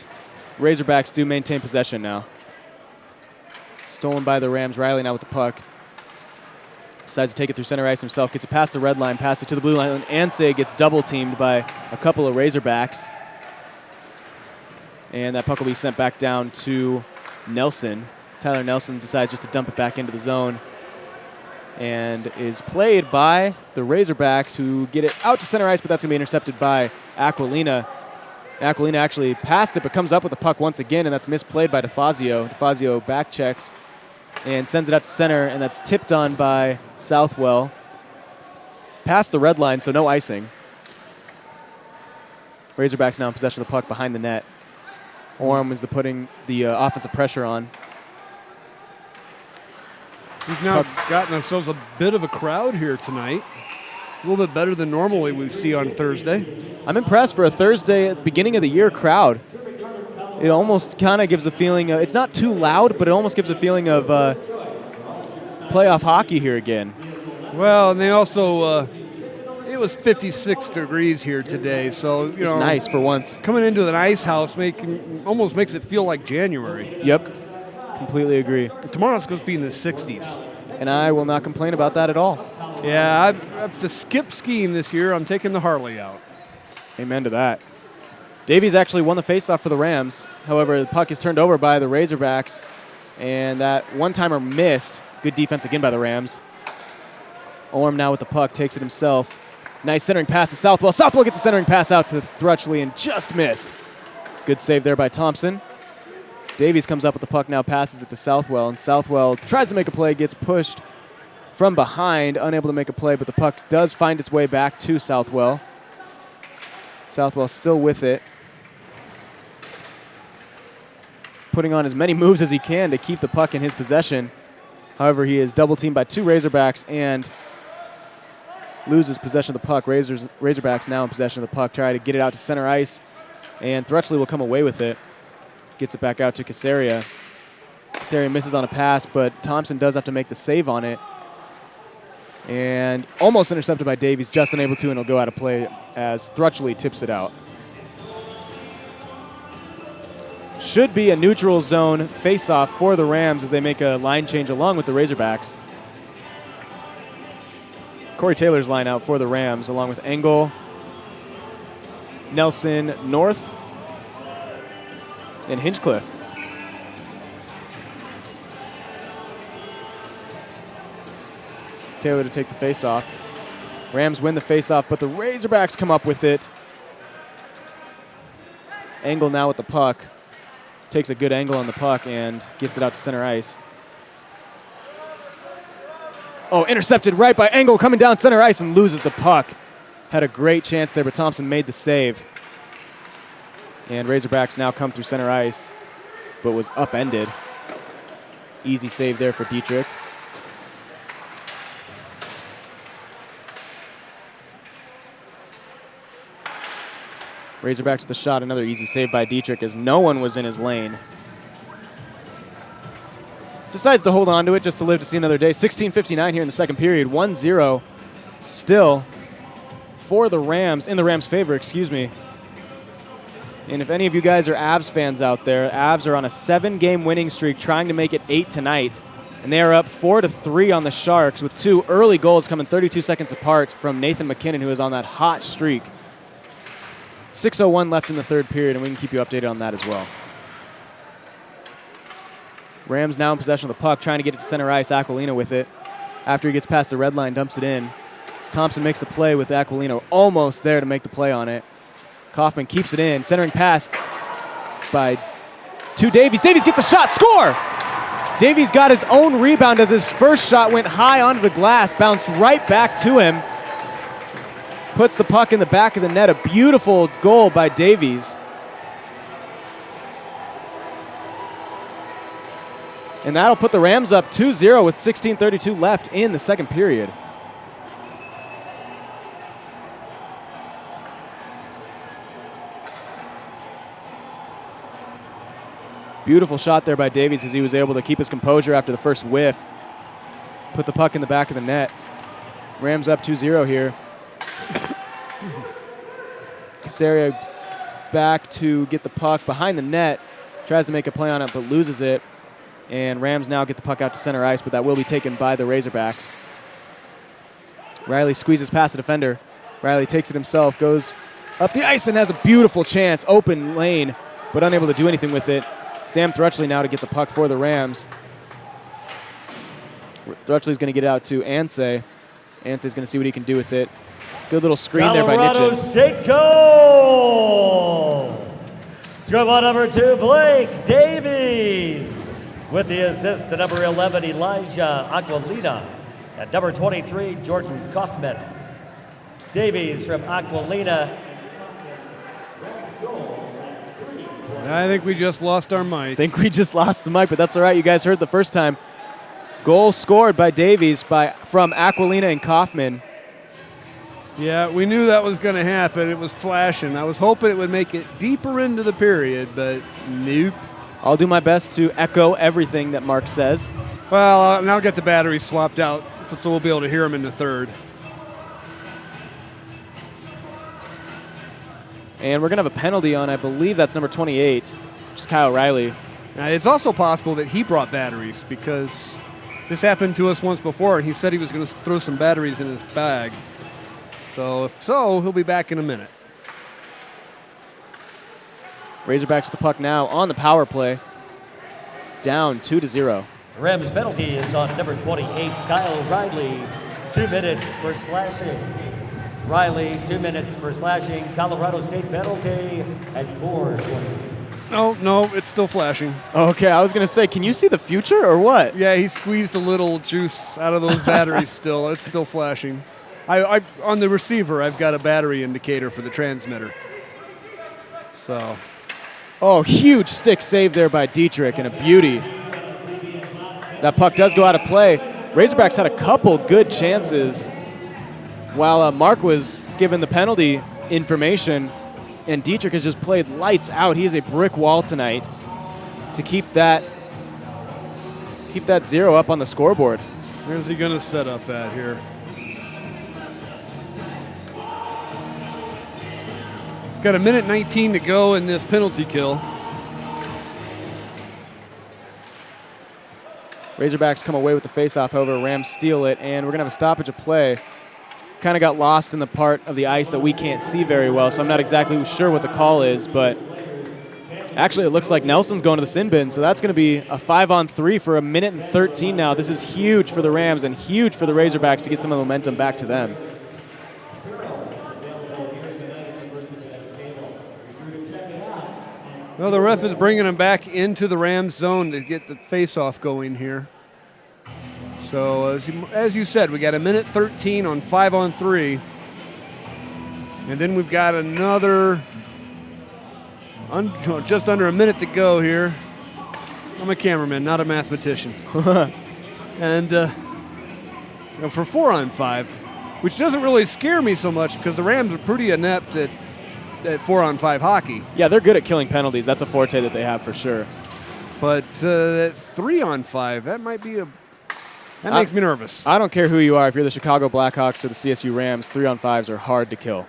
Razorbacks do maintain possession now. Stolen by the Rams. Riley now with the puck. Decides to take it through center ice himself. Gets it past the red line. Passes it to the blue line. And Ansay gets double-teamed by a couple of Razorbacks. And that puck will be sent back down to Nelson. Tyler Nelson decides just to dump it back into the zone. And is played by the Razorbacks, who get it out to center ice, but that's going to be intercepted by Aquilina. Aquilina actually passed it, but comes up with the puck once again, and that's misplayed by DeFazio. DeFazio back checks and sends it out to center, and that's tipped on by Southwell. Past the red line, so no icing. Razorbacks now in possession of the puck behind the net. Orm is putting the offensive pressure on. We've now gotten ourselves a bit of a crowd here tonight. A little bit better than normally we see on Thursday. I'm impressed for a Thursday, beginning of the year crowd. It almost kind of gives a feeling, it's not too loud, but it almost gives a feeling of playoff hockey here again. Well, and they also, it was 56 degrees here today, so you know, it's nice for once. Coming into an ice house almost makes it feel like January. Yep, completely agree. Tomorrow's supposed to be in the 60s. And I will not complain about that at all. Yeah, I have to skip skiing this year. I'm taking the Harley out. Amen to that. Davies actually won the faceoff for the Rams. However, the puck is turned over by the Razorbacks, and that one-timer missed. Good defense again by the Rams. Orm now with the puck, takes it himself. Nice centering pass to Southwell. Southwell gets a centering pass out to Thrutchley and just missed. Good save there by Thompson. Davies comes up with the puck now, passes it to Southwell, and Southwell tries to make a play, gets pushed from behind, unable to make a play, but the puck does find its way back to Southwell. Southwell still with it, putting on as many moves as he can to keep the puck in his possession. However, he is double-teamed by two Razorbacks and loses possession of the puck. Razorbacks now in possession of the puck, try to get it out to center ice, and Thrutchley will come away with it. Gets it back out to Casaria. Casaria misses on a pass, but Thompson does have to make the save on it. And almost intercepted by Davies, just unable to, and he'll go out of play as Thrutchley tips it out. Should be a neutral zone face-off for the Rams as they make a line change along with the Razorbacks. Corey Taylor's line out for the Rams, along with Engel, Nelson, North, and Hinchcliffe. Taylor to take the face-off. Rams win the face-off, but the Razorbacks come up with it. Engel now with the puck. Takes a good angle on the puck and gets it out to center ice. Oh, intercepted right by Engel, coming down center ice and loses the puck. Had a great chance there, but Thompson made the save. And Razorbacks now come through center ice, but was upended. Easy save there for Dietrich. Razorbacks with the shot, another easy save by Dietrich as no one was in his lane. Decides to hold on to it just to live to see another day. 16:59 here in the second period, 1-0 still for the Rams, in the Rams' favor, excuse me. And if any of you guys are Avs fans out there, Avs are on a 7-game winning streak, trying to make it 8 tonight. And they are up 4-3 on the Sharks with two early goals coming 32 seconds apart from Nathan McKinnon, who is on that hot streak. 6:01 left in the third period, and we can keep you updated on that as well. Rams now in possession of the puck, trying to get it to center ice. Aquilina with it. After he gets past the red line, dumps it in. Thompson makes the play with Aquilina almost there to make the play on it. Kaufman keeps it in. Centering pass to Davies. Davies gets a shot. Score! Davies got his own rebound as his first shot went high onto the glass, bounced right back to him. Puts the puck in the back of the net. A beautiful goal by Davies. And that'll put the Rams up 2-0 with 16:32 left in the second period. Beautiful shot there by Davies as he was able to keep his composure after the first whiff. Put the puck in the back of the net. Rams up 2-0 here. Casario back to get the puck behind the net. Tries to make a play on it, but loses it. And Rams now get the puck out to center ice, but that will be taken by the Razorbacks. Riley squeezes past the defender. Riley takes it himself, goes up the ice and has a beautiful chance. Open lane, but unable to do anything with it. Sam Thrutchley now to get the puck for the Rams. Thrutchley's going to get it out to Ansay. Ansay's going to see what he can do with it. Good little screen there by Colorado Nitchin. State goal! Scoreboard number 2, Blake Davies. With the assist to number 11, Elijah Aquilina. At number 23, Jordan Kaufman. Davies from Aquilina. I think we just lost our mic. I think we just lost the mic, but that's all right. You guys heard the first time. Goal scored by Davies from Aquilina and Kaufman. Yeah, we knew that was going to happen. It was flashing. I was hoping it would make it deeper into the period, but nope. I'll do my best to echo everything that Mark says. Well, I'll get the battery swapped out so we'll be able to hear him in the third. And we're going to have a penalty on, I believe that's number 28, which is Kyle Riley. Now, it's also possible that he brought batteries because this happened to us once before, and he said he was going to throw some batteries in his bag. So if so, he'll be back in a minute. Razorbacks with the puck now on the power play. Down 2-0. Rams penalty is on number 28, Kyle Riley. 2 minutes for slashing. Riley, 2 minutes for slashing. Colorado State penalty at 4:20. No, it's still flashing. Okay, I was going to say, can you see the future or what? Yeah, he squeezed a little juice out of those batteries still. It's still flashing. I on the receiver, I've got a battery indicator for the transmitter. So. Oh, huge stick save there by Dietrich and a beauty. That puck does go out of play. Razorbacks had a couple good chances while Mark was given the penalty information, and Dietrich has just played lights out. He is a brick wall tonight to keep that 0 up on the scoreboard. Where's he going to set up at here? Got a minute 19 to go in this penalty kill. Razorbacks come away with the faceoff, however, Rams steal it, and we're going to have a stoppage of play. Kind of got lost in the part of the ice that we can't see very well, so I'm not exactly sure what the call is, but actually it looks like Nelson's going to the sin bin, so that's going to be a 5-on-3 for a minute and 13 now. This is huge for the Rams and huge for the Razorbacks to get some of the momentum back to them. Well, the ref is bringing him back into the Rams zone to get the face-off going here. So, as you said, we got a minute 13 on 5-on-3. And then we've got another, just under a minute to go here. I'm a cameraman, not a mathematician. And for 4-on-5, which doesn't really scare me so much because the Rams are pretty inept at 4-on-5 hockey. Yeah, they're good at killing penalties. That's a forte that they have for sure. But at 3-on-5, that might be that makes me nervous. I don't care who you are. If you're the Chicago Blackhawks or the CSU Rams, 3-on-5s are hard to kill.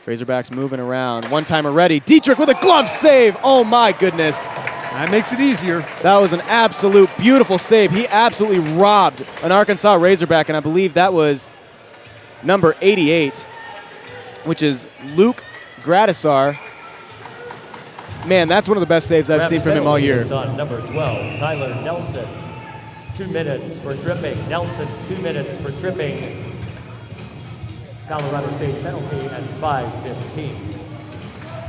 Razorbacks moving around. One-timer ready. Dietrich with a glove save. Oh, my goodness. That makes it easier. That was an absolute beautiful save. He absolutely robbed an Arkansas Razorback, and I believe that was number 88, which is Luke Gradisar. Man, that's one of the best saves I've seen from him all year. On number 12, Tyler Nelson. 2 minutes for tripping. Nelson, 2 minutes for tripping. Colorado State penalty at 5:15.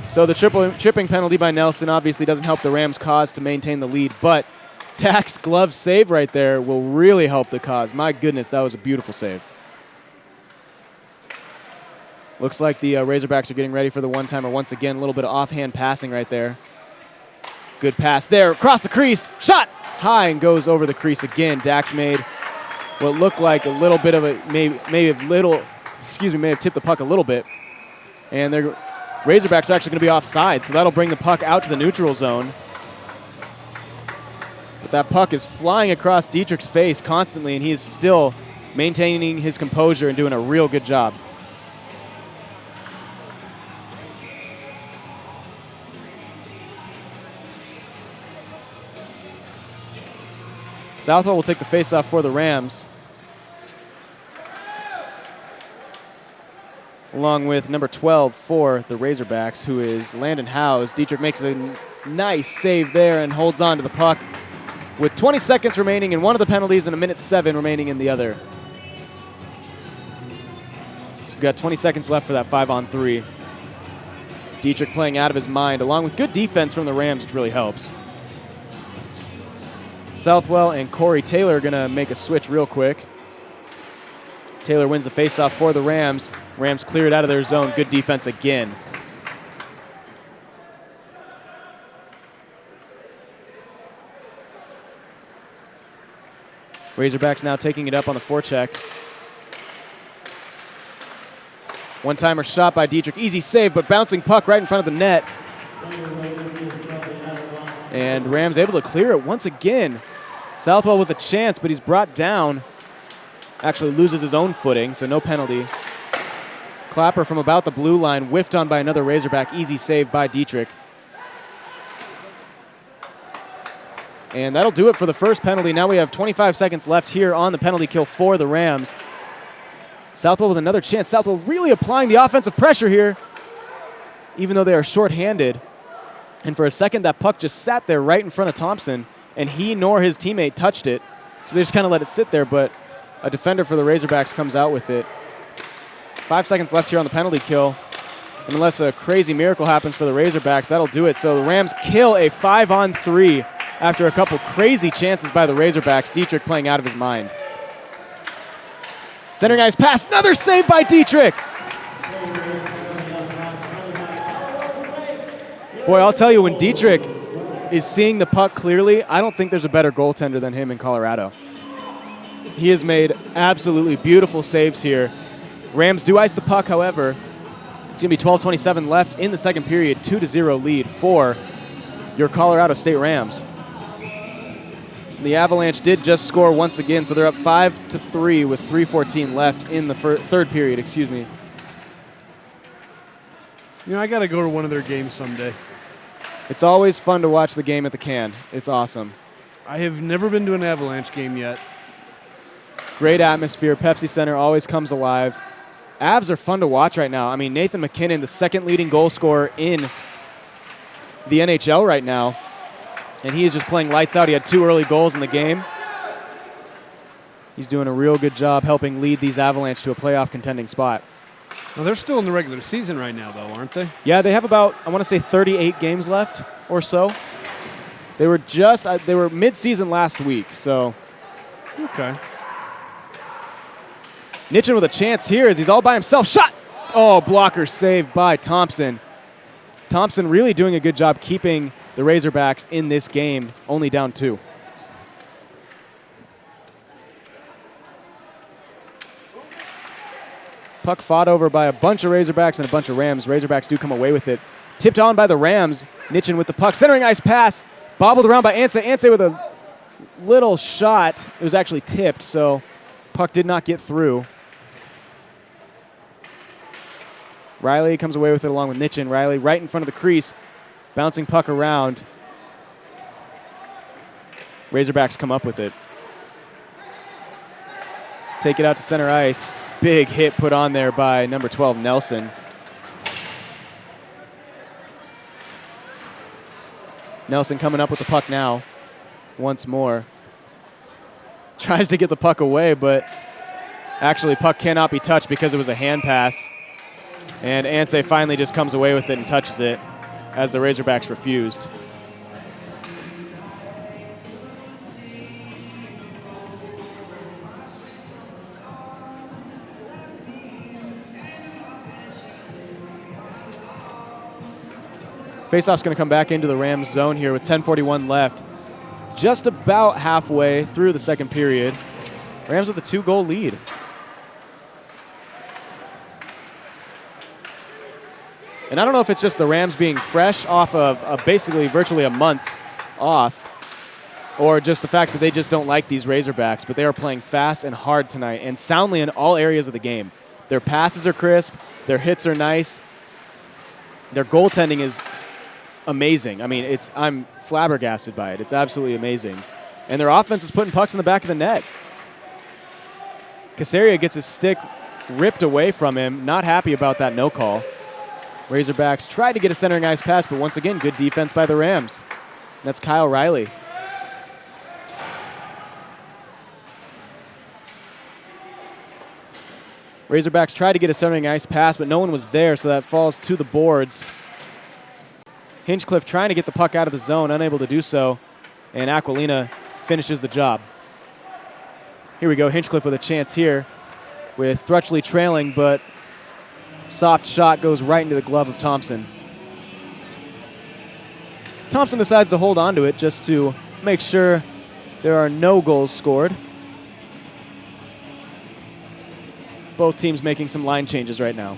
So the tripping penalty by Nelson obviously doesn't help the Rams' cause to maintain the lead, but Dak's glove save right there will really help the cause. My goodness, that was a beautiful save. Looks like the Razorbacks are getting ready for the one-timer once again. A little bit of offhand passing right there. Good pass there, across the crease, shot high and goes over the crease again. Dax made what looked like a little bit of a, may have tipped the puck a little bit. And they're Razorbacks are actually going to be offside, so that'll bring the puck out to the neutral zone. But that puck is flying across Dietrich's face constantly, and he is still maintaining his composure and doing a real good job. Southwell will take the faceoff for the Rams, along with number 12 for the Razorbacks, who is Landon Howes. Dietrich makes a nice save there and holds on to the puck with 20 seconds remaining in one of the penalties and 1:07 remaining in the other. So we've got 20 seconds left for that 5-on-3. Dietrich playing out of his mind, along with good defense from the Rams, which really helps. Southwell and Corey Taylor are going to make a switch real quick. Taylor wins the faceoff for the Rams. Rams clear it out of their zone. Good defense again. Razorbacks now taking it up on the forecheck. One-timer shot by Dietrich. Easy save, but bouncing puck right in front of the net. And Rams able to clear it once again. Southwell with a chance, but he's brought down. Actually loses his own footing, so no penalty. Clapper from about the blue line, whiffed on by another Razorback. Easy save by Dietrich. And that'll do it for the first penalty. Now we have 25 seconds left here on the penalty kill for the Rams. Southwell with another chance. Southwell really applying the offensive pressure here, even though they are shorthanded. And for a second, that puck just sat there right in front of Thompson, and he nor his teammate touched it. So they just kind of let it sit there, but a defender for the Razorbacks comes out with it. 5 seconds left here on the penalty kill. And unless a crazy miracle happens for the Razorbacks, that'll do it. So the Rams kill a 5-on-3 after a couple crazy chances by the Razorbacks. Dietrich playing out of his mind. Centering ice pass, another save by Dietrich. Boy, I'll tell you, when Dietrich is seeing the puck clearly, I don't think there's a better goaltender than him in Colorado. He has made absolutely beautiful saves here. Rams do ice the puck, however. It's going to be 12:27 left in the second period, 2-0 lead for your Colorado State Rams. The Avalanche did just score once again, so they're up 5-3 with 3:14 left in the third period, excuse me. You know, I got to go to one of their games someday. It's always fun to watch the game at the Can. It's awesome. I have never been to an Avalanche game yet. Great atmosphere. Pepsi Center always comes alive. Avs are fun to watch right now. I mean, Nathan McKinnon, the second leading goal scorer in the NHL right now, and he is just playing lights out. He had 2 early goals in the game. He's doing a real good job helping lead these Avalanche to a playoff contending spot. Well, they're still in the regular season right now, though, aren't they? Yeah, they have about, I want to say, 38 games left or so. They were mid-season last week, so. Okay. Nitchin with a chance here as he's all by himself. Shot! Oh, blocker saved by Thompson. Thompson really doing a good job keeping the Razorbacks in this game, only down 2. Puck fought over by a bunch of Razorbacks and a bunch of Rams. Razorbacks do come away with it. Tipped on by the Rams. Nitchin with the puck. Centering ice pass. Bobbled around by Anse. Anse with a little shot. It was actually tipped, so puck did not get through. Riley comes away with it along with Nitchin. Riley right in front of the crease. Bouncing puck around. Razorbacks come up with it. Take it out to center ice. Big hit put on there by number 12, Nelson. Nelson coming up with the puck now. Once more. Tries to get the puck away, but actually puck cannot be touched because it was a hand pass. And Anse finally just comes away with it and touches it as the Razorbacks refused. Faceoff's going to come back into the Rams zone here with 10:41 left. Just about halfway through the second period. Rams with a 2-goal lead. And I don't know if it's just the Rams being fresh off of basically virtually a month off, or just the fact that they just don't like these Razorbacks, but they are playing fast and hard tonight and soundly in all areas of the game. Their passes are crisp. Their hits are nice. Their goaltending is amazing. I mean, I'm flabbergasted by it. It's absolutely amazing. And their offense is putting pucks in the back of the net. Casaria gets his stick ripped away from him. Not happy about that no call. Razorbacks tried to get a centering ice pass, but once again, good defense by the Rams. That's Kyle Riley. Razorbacks tried to get a centering ice pass, but no one was there, so that falls to the boards. Hinchcliffe trying to get the puck out of the zone, unable to do so, and Aquilina finishes the job. Here we go, Hinchcliffe with a chance here with Thrutchley trailing, but soft shot goes right into the glove of Thompson. Thompson decides to hold on to it just to make sure there are no goals scored. Both teams making some line changes right now.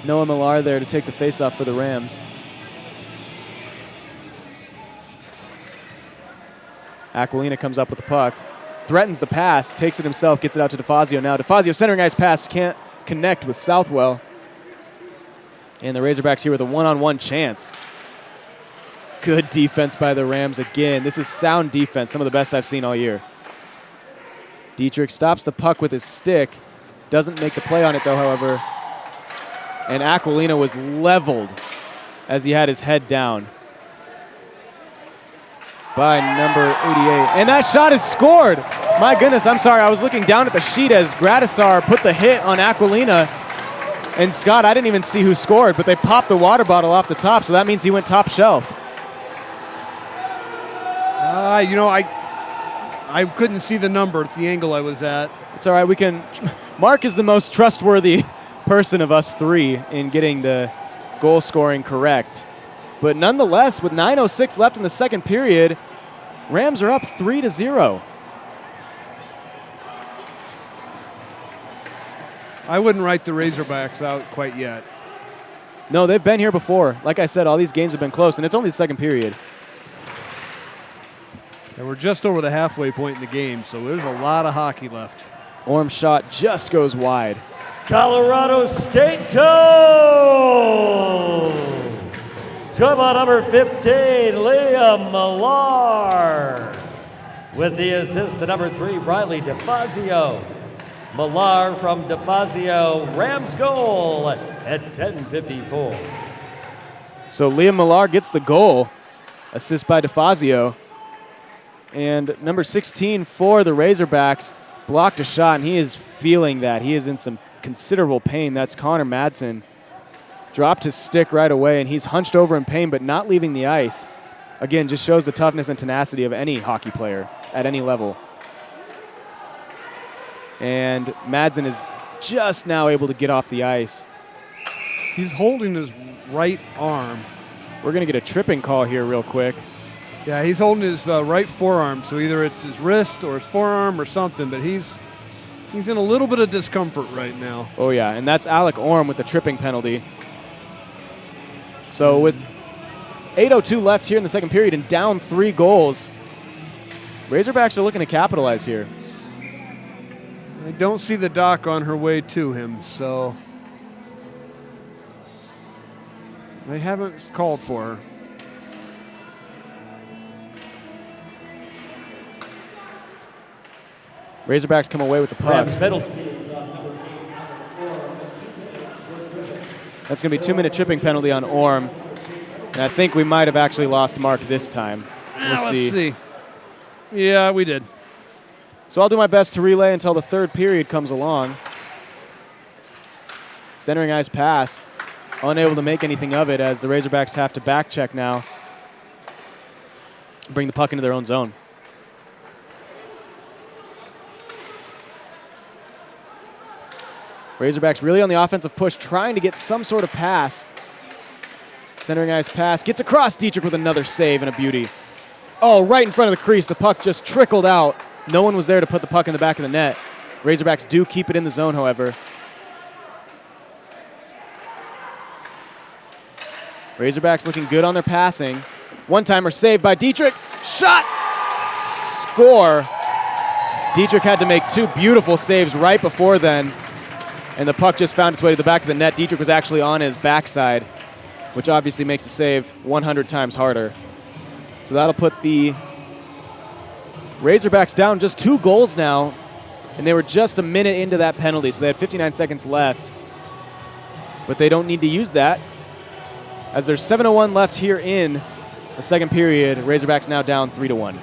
Noah Millar there to take the faceoff for the Rams. Aquilina comes up with the puck, threatens the pass, takes it himself, gets it out to DeFazio now. DeFazio centering ice pass, can't connect with Southwell. And the Razorbacks here with a one-on-one chance. Good defense by the Rams again. This is sound defense, some of the best I've seen all year. Dietrich stops the puck with his stick. Doesn't make the play on it though, however. And Aquilina was leveled as he had his head down by number 88. And that shot is scored. My goodness, I'm sorry. I was looking down at the sheet as Gradisar put the hit on Aquilina. And Scott, I didn't even see who scored, but they popped the water bottle off the top, so that means he went top shelf. I couldn't see the number at the angle I was at. It's all right. Mark is the most trustworthy person of us three in getting the goal scoring correct. But nonetheless, with 9:06 left in the second period, Rams are up 3-0. I wouldn't write the Razorbacks out quite yet. No, they've been here before. Like I said, all these games have been close, and it's only the second period. And we're just over the halfway point in the game, so there's a lot of hockey left. Orm's shot just goes wide. Colorado State goal! Scored by number 15, Liam Millar. With the assist to number 3, Riley DeFazio. Millar from DeFazio, Rams goal at 10:54. So Liam Millar gets the goal, assist by DeFazio. And number 16 for the Razorbacks blocked a shot, and he is feeling that. He is in some considerable pain. That's Connor Madsen. Dropped his stick right away, and he's hunched over in pain but not leaving the ice. Again, just shows the toughness and tenacity of any hockey player at any level. And Madsen is just now able to get off the ice. He's holding his right arm. We're going to get a tripping call here real quick. Yeah, he's holding his right forearm, so either it's his wrist or his forearm or something, but he's in a little bit of discomfort right now. Oh, yeah, and that's Alec Orm with the tripping penalty. So with 8:02 left here in the second period and down 3 goals, Razorbacks are looking to capitalize here. I don't see the doc on her way to him, so they haven't called for her. Razorbacks come away with the puck. Rams penalty. That's going to be a 2-minute tripping penalty on Orm. And I think we might have actually lost Mark this time. Let's see. Yeah, we did. So I'll do my best to relay until the third period comes along. Centering ice pass. Unable to make anything of it as the Razorbacks have to back check now. Bring the puck into their own zone. Razorbacks really on the offensive push, trying to get some sort of pass. Centering ice pass. Gets across. Dietrich with another save and a beauty. Oh, right in front of the crease. The puck just trickled out. No one was there to put the puck in the back of the net. Razorbacks do keep it in the zone, however. Razorbacks looking good on their passing. One-timer saved by Dietrich. Shot! Score! Dietrich had to make 2 beautiful saves right before then, and the puck just found its way to the back of the net. Dietrich was actually on his backside, which obviously makes the save 100 times harder. So that'll put the Razorbacks down just 2 goals now, and they were just a minute into that penalty, so they had 59 seconds left. But they don't need to use that, as there's 7:01 left here in the second period. Razorbacks now down 3-1.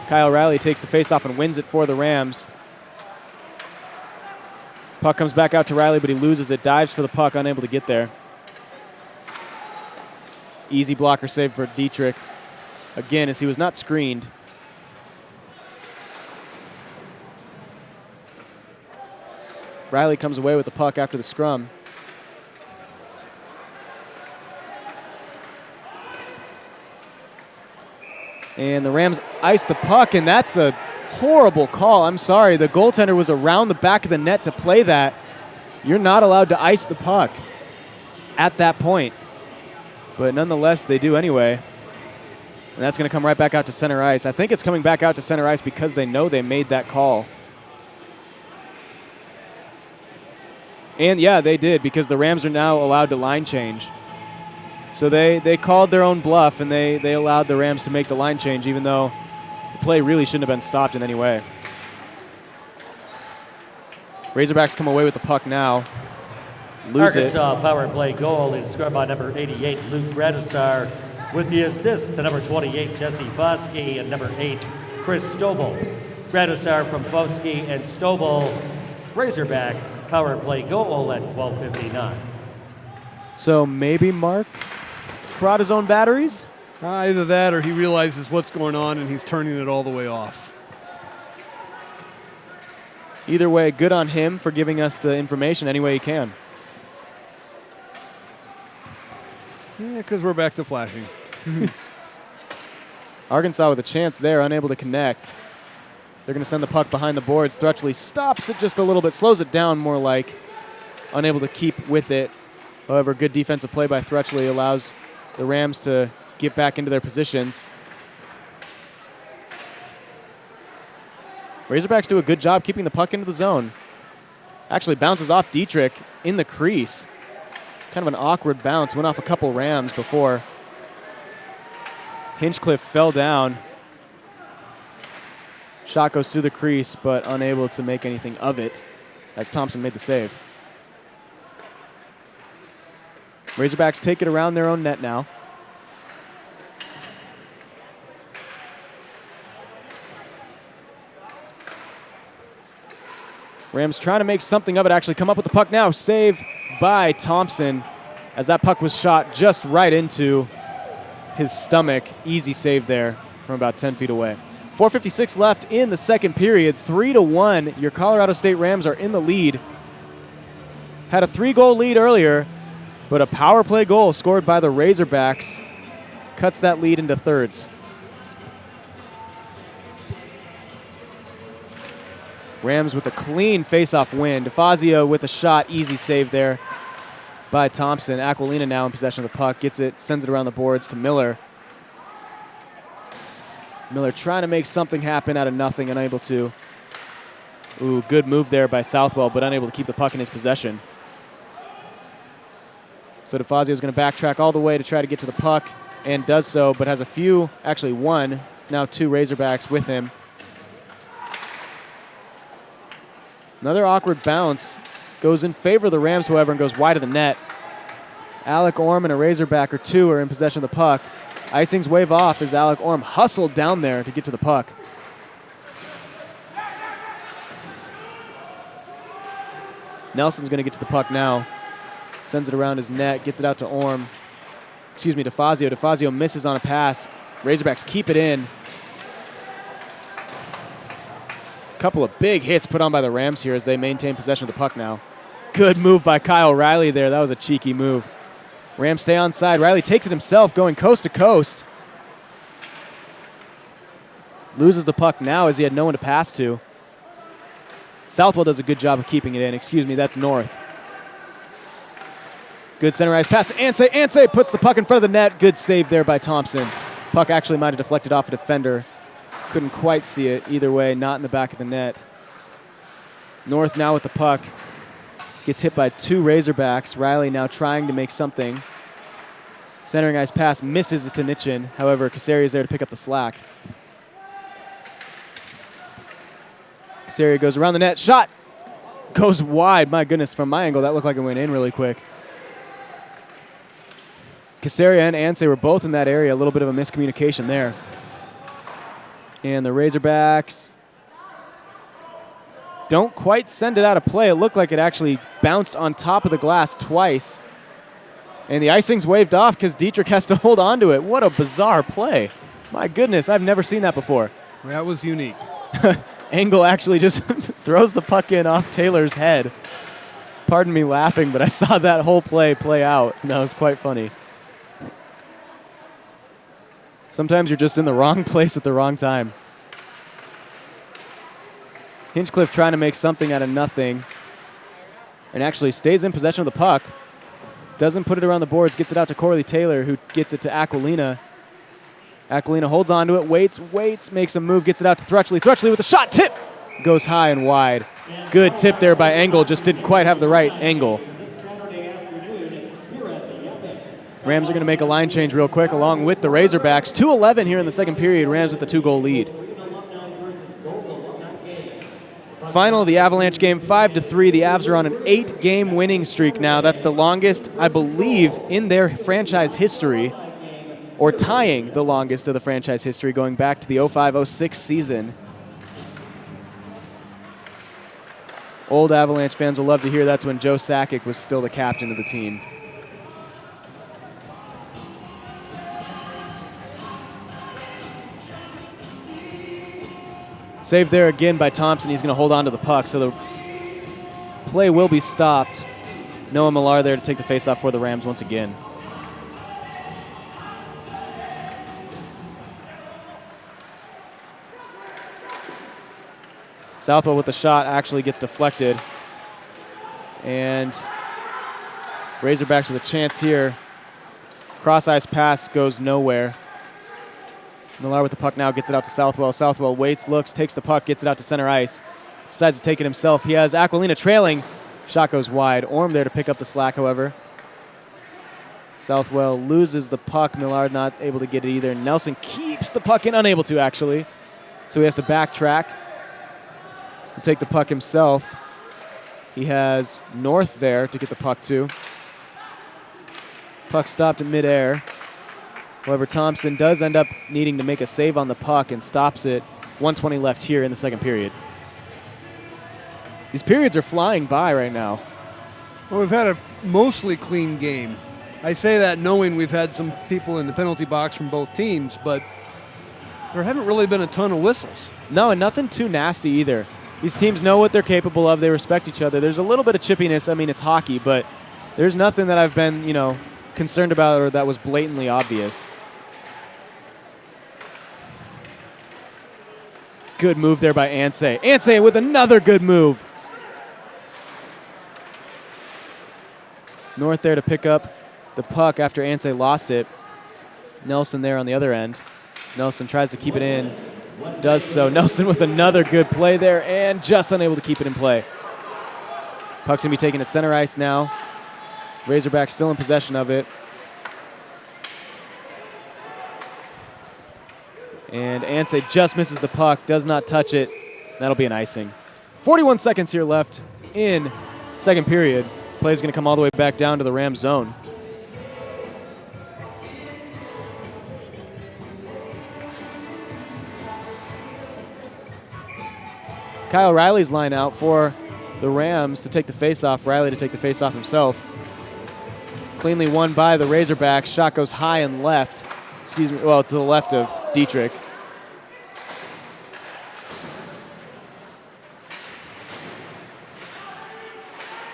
Kyle Riley takes the faceoff and wins it for the Rams. Puck comes back out to Riley, but he loses it. Dives for the puck, unable to get there. Easy blocker save for Dietrich. Again, as he was not screened. Riley comes away with the puck after the scrum. And the Rams ice the puck, and that's a horrible call. I'm sorry, the goaltender was around the back of the net to play that. You're not allowed to ice the puck at that point. But nonetheless, they do anyway. And that's going to come right back out to center ice. I think it's coming back out to center ice because they know they made that call. And yeah, they did, because the Rams are now allowed to line change. So they called their own bluff, and they allowed the Rams to make the line change, even though the play really shouldn't have been stopped in any way. Razorbacks come away with the puck now. Lose Arkansas power play goal is scored by number 88, Luke Radusar, with the assist to number 28, Jesse Foskey, and number 8, Chris Stovall. Radusar from Foskey and Stovall. Razorbacks power play goal at 12:59. So maybe Mark brought his own batteries? Either that or he realizes what's going on and he's turning it all the way off. Either way, good on him for giving us the information any way he can. Yeah, because we're back to flashing. Arkansas with a chance there, unable to connect. They're going to send the puck behind the boards. Thrutchley stops it just a little bit, slows it down more like, unable to keep with it. However, good defensive play by Thrutchley allows the Rams to get back into their positions. Razorbacks do a good job keeping the puck into the zone. Actually bounces off Dietrich in the crease. Kind of an awkward bounce. Went off a couple Rams before Hinchcliffe fell down. Shot goes through the crease, but unable to make anything of it as Thompson made the save. Razorbacks take it around their own net now. Rams trying to make something of it, actually come up with the puck now. Save by Thompson as that puck was shot just right into his stomach. Easy save there from about 10 feet away. 4:56 left in the second period. 3-1. Your Colorado State Rams are in the lead. Had a 3-goal lead earlier, but a power play goal scored by the Razorbacks cuts that lead into thirds. Rams with a clean face-off win. DeFazio with a shot, easy save there by Thompson. Aquilina now in possession of the puck, gets it, sends it around the boards to Miller. Miller trying to make something happen out of nothing, unable to. Ooh, good move there by Southwell, but unable to keep the puck in his possession. So DeFazio is going to backtrack all the way to try to get to the puck, and does so, but has a few, actually one, now 2 Razorbacks with him. Another awkward bounce. Goes in favor of the Rams, however, and goes wide of the net. Alec Orm and a Razorback or 2 are in possession of the puck. Icings wave off as Alec Orm hustled down there to get to the puck. Nelson's going to get to the puck now. Sends it around his net, gets it out to Orm. Excuse me, DeFazio. DeFazio misses on a pass. Razorbacks keep it in. A couple of big hits put on by the Rams here as they maintain possession of the puck now. Good move by Kyle Riley there. That was a cheeky move. Rams stay onside. Riley takes it himself, going coast to coast. Loses the puck now as he had no one to pass to. Southwell does a good job of keeping it in. Excuse me, that's North. Good center ice pass to Ansay. Ansay puts the puck in front of the net. Good save there by Thompson. Puck actually might have deflected off a defender. Couldn't quite see it. Either way, not in the back of the net. North now with the puck. Gets hit by 2 Razorbacks. Riley now trying to make something. Centering ice pass misses it to Nichin. However, Casaria is there to pick up the slack. Casaria goes around the net. Shot goes wide. My goodness, from my angle, that looked like it went in really quick. Casaria and Ansay were both in that area. A little bit of a miscommunication there. And the Razorbacks don't quite send it out of play. It looked like it actually bounced on top of the glass twice. And the icing's waved off because Dietrich has to hold on to it. What a bizarre play. My goodness, I've never seen that before. That was unique. Engel actually just throws the puck in off Taylor's head. Pardon me laughing, but I saw that whole play out. And that was quite funny. Sometimes you're just in the wrong place at the wrong time. Hinchcliffe trying to make something out of nothing. And actually stays in possession of the puck. Doesn't put it around the boards. Gets it out to Corley Taylor, who gets it to Aquilina. Aquilina holds on to it. Waits. Makes a move. Gets it out to Thrutchley. Thrutchley with a shot. Tip. Goes high and wide. Good tip there by Engel. Just didn't quite have the right angle. Rams are going to make a line change real quick along with the Razorbacks. 2:11 here in the second period. Rams with the 2-goal lead. Final of the Avalanche game, 5-3. The Avs are on an 8-game winning streak now. That's the longest, I believe, in their franchise history, or tying the longest of the franchise history, going back to the 05-06 season. Old Avalanche fans will love to hear that's when Joe Sakic was still the captain of the team. Saved there again by Thompson. He's going to hold on to the puck, so the play will be stopped. Noah Millar there to take the faceoff for the Rams once again. Southwell with the shot actually gets deflected. And Razorbacks with a chance here. Cross-ice pass goes nowhere. Millar with the puck now, gets it out to Southwell. Southwell waits, looks, takes the puck, gets it out to center ice. Decides to take it himself. He has Aquilina trailing. Shot goes wide. Orm there to pick up the slack, however. Southwell loses the puck. Millar not able to get it either. Nelson keeps the puck in, unable to actually. So he has to backtrack and take the puck himself. He has North there to get the puck to. Puck stopped in midair. However, Thompson does end up needing to make a save on the puck and stops it. 1:20 left here in the second period. These periods are flying by right now. Well, we've had a mostly clean game. I say that knowing we've had some people in the penalty box from both teams, but there haven't really been a ton of whistles. No, and nothing too nasty either. These teams know what they're capable of. They respect each other. There's a little bit of chippiness. I mean, it's hockey, but there's nothing that I've been, concerned about or that was blatantly obvious. Good move there by Ansay. Ansay with another good move. North there to pick up the puck after Ansay lost it. Nelson there on the other end. Nelson tries to keep it in. Does so. Nelson with another good play there and just unable to keep it in play. Puck's going to be taken at center ice now. Razorbacks still in possession of it. And Ansay just misses the puck, does not touch it. That'll be an icing. 41 seconds here left in second period. Play's going to come all the way back down to the Rams zone. Kyle Riley's line out for the Rams to take the faceoff. Riley to take the faceoff himself. Cleanly won by the Razorbacks. Shot goes high and left. To the left of Dietrich.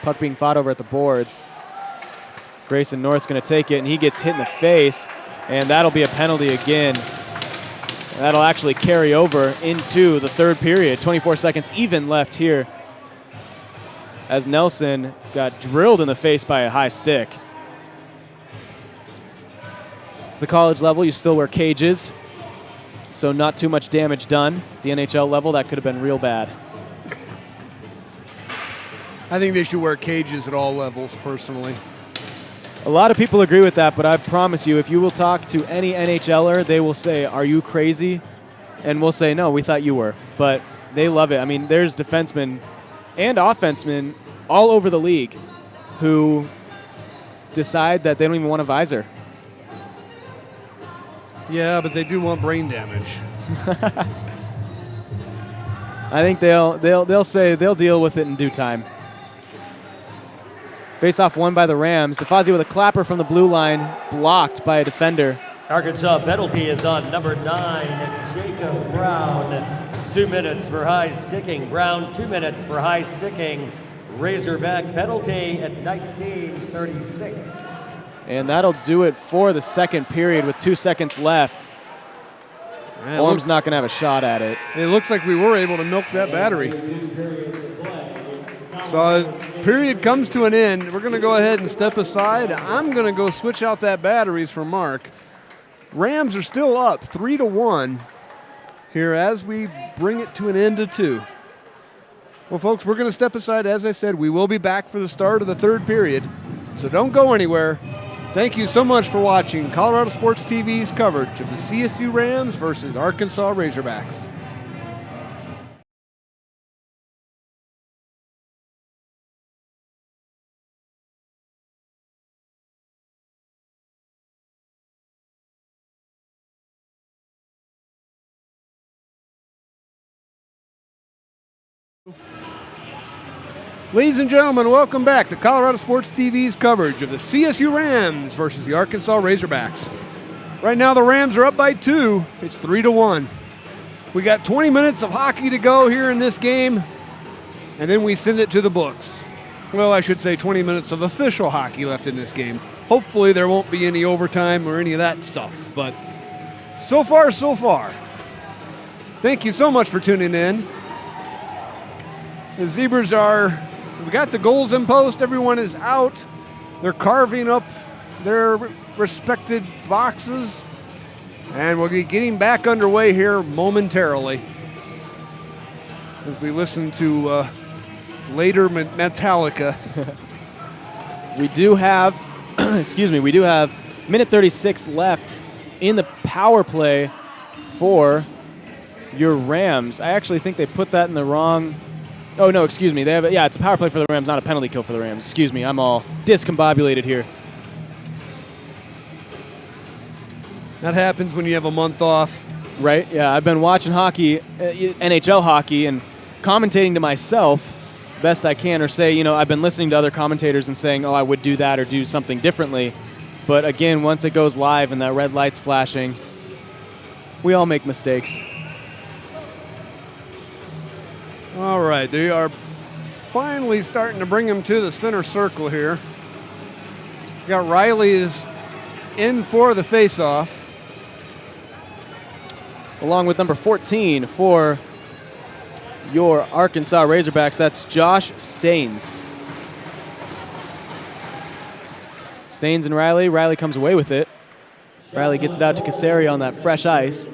Puck being fought over at the boards. Grayson North's going to take it, and he gets hit in the face, and that'll be a penalty again. That'll actually carry over into the third period. 24 seconds even left here as Nelson got drilled in the face by a high stick. The college level, you still wear cages, so not too much damage done. The NHL level, that could have been real bad. I think they should wear cages at all levels, personally. A lot of people agree with that, but I promise you, if you will talk to any NHLer, they will say, "Are you crazy?" And we'll say, "No, we thought you were." But they love it. I mean, there's defensemen and offensemen all over the league who decide that they don't even want a visor. Yeah, but they do want brain damage. I think they'll say they'll deal with it in due time. Face-off won by the Rams. DeFazio with a clapper from the blue line, blocked by a defender. Arkansas penalty is on number 9, Jacob Brown. 2 minutes for high sticking. Brown, 2 minutes for high sticking. Razorback penalty at 19:36. And that'll do it for the second period with 2 seconds left. Orm's not going to have a shot at it. It looks like we were able to milk that battery. So as period comes to an end, we're going to go ahead and step aside. I'm going to go switch out that batteries for Mark. Rams are still up 3-1 here as we bring it to an end of 2. Well, folks, we're going to step aside. As I said, we will be back for the start of the third period, so don't go anywhere. Thank you so much for watching Colorado Sports TV's coverage of the CSU Rams versus Arkansas Razorbacks. Ladies and gentlemen, welcome back to Colorado Sports TV's coverage of the CSU Rams versus the Arkansas Razorbacks. Right now the Rams are up by 2. It's 3-1. We got 20 minutes of hockey to go here in this game, and then we send it to the books. Well, I should say 20 minutes of official hockey left in this game. Hopefully there won't be any overtime or any of that stuff, but so far, so far. Thank you so much for tuning in. The Zebras we got the goals in post. Everyone is out. They're carving up their respected boxes. And we'll be getting back underway here momentarily as we listen to later Metallica. We do have, we do have minute 36 left in the power play for your Rams. I actually think they put that in the wrong... Oh, no, excuse me. It's a power play for the Rams, not a penalty kill for the Rams. Excuse me, I'm all discombobulated here. That happens when you have a month off. Right, yeah. I've been watching hockey, NHL hockey, and commentating to myself best I can, or say, I've been listening to other commentators and saying, oh, I would do that or do something differently. But again, once it goes live and that red light's flashing, we all make mistakes. All right, they are finally starting to bring him to the center circle here. We got Riley is in for the faceoff. Along with number 14 for your Arkansas Razorbacks, that's Josh Staines. Staines and Riley. Riley comes away with it. Riley gets it out to Casaria on that fresh ice.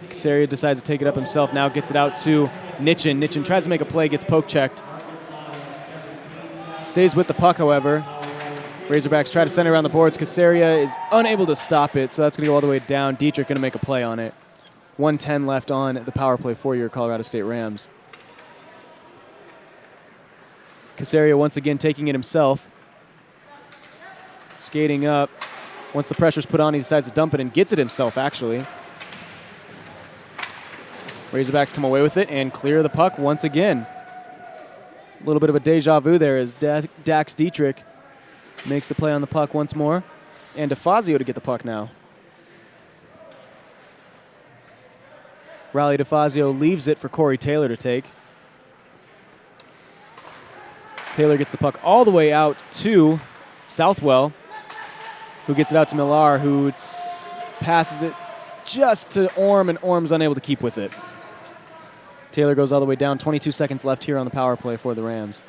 Casaria decides to take it up himself, now gets it out to Nitchin. Nitchin tries to make a play, gets poke checked. Stays with the puck, however. Razorbacks try to send it around the boards. Casaria is unable to stop it, so that's going to go all the way down. Dietrich going to make a play on it. 1:10 left on the power play for your Colorado State Rams. Casaria once again taking it himself. Skating up. Once the pressure's put on, he decides to dump it and gets it himself, actually. Razorbacks come away with it and clear the puck once again. A little bit of a deja vu there as Dax Dietrich makes the play on the puck once more. And DeFazio to get the puck now. Riley DeFazio leaves it for Corey Taylor to take. Taylor gets the puck all the way out to Southwell. who gets it out to Millar, who passes it just to Orm, and Orm's unable to keep with it. Taylor goes all the way down. 22 seconds left here on the power play for the Rams.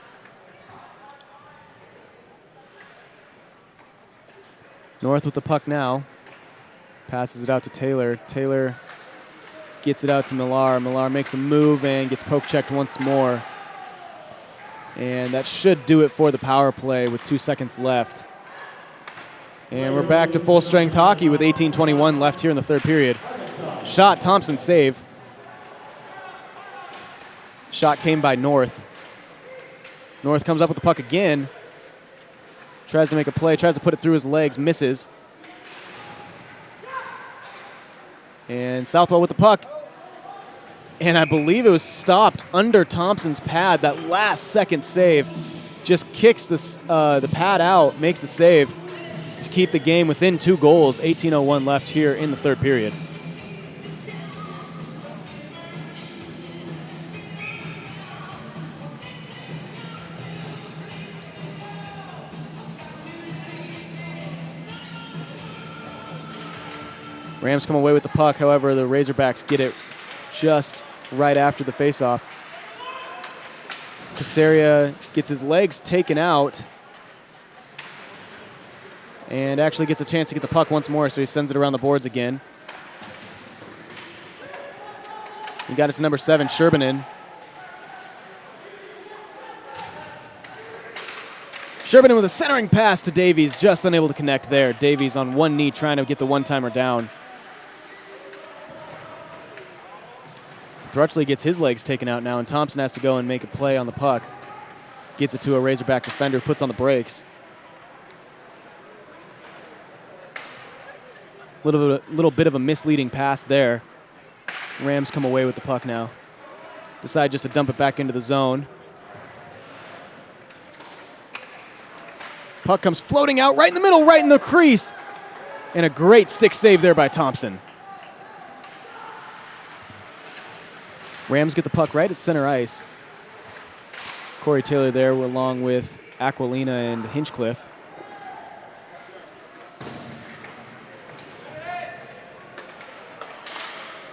North with the puck now. Passes it out to Taylor. Taylor gets it out to Millar. Millar makes a move and gets poke checked once more. And that should do it for the power play with 2 seconds left. And we're back to full strength hockey with 18:21 left here in the third period. Shot, Thompson save. Shot came by North. North comes up with the puck again. Tries to make a play, tries to put it through his legs, misses. And Southwell with the puck. And I believe it was stopped under Thompson's pad. That last second save just kicks the pad out, makes the save to keep the game within 2 goals. 18:01 left here in the third period. Rams come away with the puck. However, the Razorbacks get it just right after the faceoff. Casaria gets his legs taken out and actually gets a chance to get the puck once more, so he sends it around the boards again. He got it to number 7, Sherbinen. Sherbinen with a centering pass to Davies, just unable to connect there. Davies on one knee trying to get the one-timer down. Thrutchley gets his legs taken out now, and Thompson has to go and make a play on the puck. Gets it to a Razorback defender, puts on the brakes. Little bit of a misleading pass there. Rams come away with the puck now. Decide just to dump it back into the zone. Puck comes floating out right in the middle, right in the crease. And a great stick save there by Thompson. Rams get the puck right at center ice. Corey Taylor there along with Aquilina and Hinchcliffe.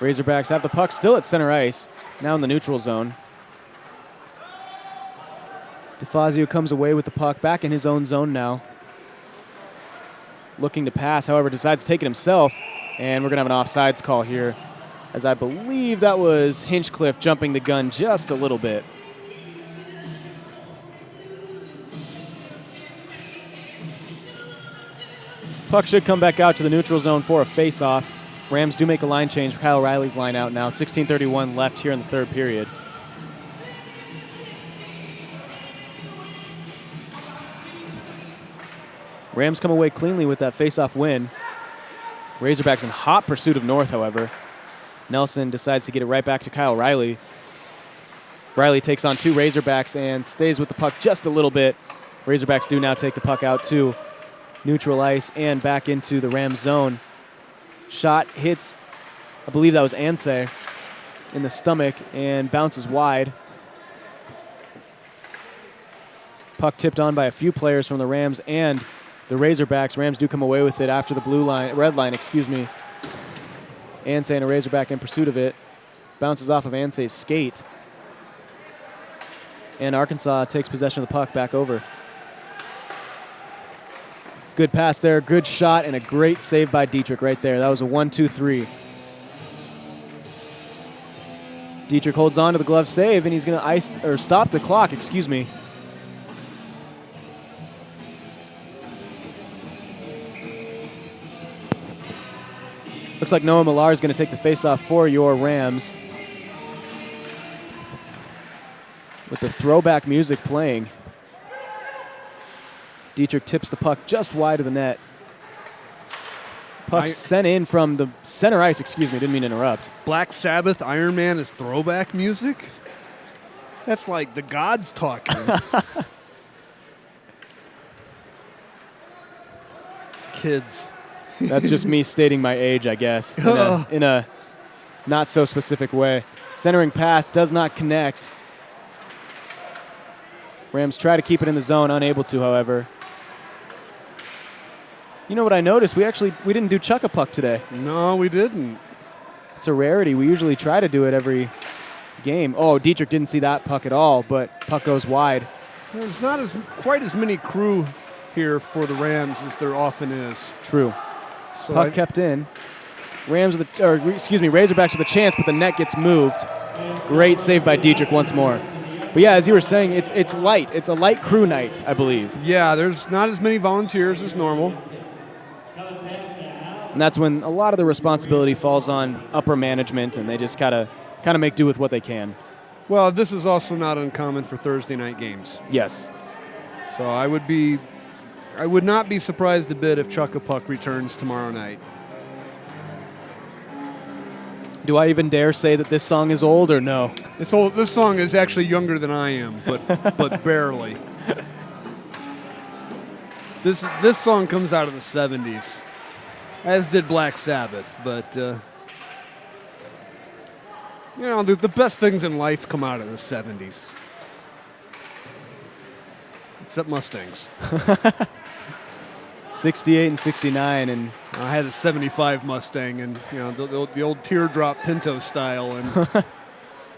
Razorbacks have the puck still at center ice, now in the neutral zone. DeFazio comes away with the puck back in his own zone now. Looking to pass, however, decides to take it himself, and we're going to have an offsides call here, as I believe that was Hinchcliffe jumping the gun just a little bit. Puck should come back out to the neutral zone for a face-off. Rams do make a line change. Kyle Riley's line out now. 16:31 left here in the third period. Rams come away cleanly with that face-off win. Razorbacks in hot pursuit of North, however. Nelson decides to get it right back to Kyle Riley. Riley takes on 2 Razorbacks and stays with the puck just a little bit. Razorbacks do now take the puck out to neutral ice and back into the Rams zone. Shot hits, I believe that was Anseh, in the stomach and bounces wide. Puck tipped on by a few players from the Rams and the Razorbacks. Rams do come away with it after the red line. Anseh and a Razorback in pursuit of it. Bounces off of Anseh's skate. And Arkansas takes possession of the puck back over. Good pass there, good shot, and a great save by Dietrich right there. That was a 1-2-3. Dietrich holds on to the glove save, and he's going to stop the clock, Looks like Noah Millar is going to take the faceoff for your Rams. With the throwback music playing. Dietrich tips the puck just wide of the net. Puck sent in from the center ice, didn't mean to interrupt. Black Sabbath, Iron Man is throwback music? That's like the gods talking. Kids. That's just me stating my age, I guess, in a not so specific way. Centering pass does not connect. Rams try to keep it in the zone, unable to, however. You know what I noticed? We didn't do chuck-a-puck today. No, we didn't. It's a rarity. We usually try to do it every game. Oh, Dietrich didn't see that puck at all, but puck goes wide. There's not quite as many crew here for the Rams as there often is. True. So Puck kept in. Razorbacks with a chance, but the net gets moved. Great save by Dietrich once more. But yeah, as you were saying, it's light. It's a light crew night, I believe. Yeah, there's not as many volunteers as normal. And that's when a lot of the responsibility falls on upper management, and they just kind of make do with what they can. Well, this is also not uncommon for Thursday night games. Yes. So I would not be surprised a bit if Chuck-a-Puck returns tomorrow night. Do I even dare say that this song is old or no? This song is actually younger than I am, but barely. This song comes out of the 70s, as did Black Sabbath. But the best things in life come out of the 70s, except Mustangs. 68 and 69, and I had a 75 Mustang, and the old teardrop Pinto style, and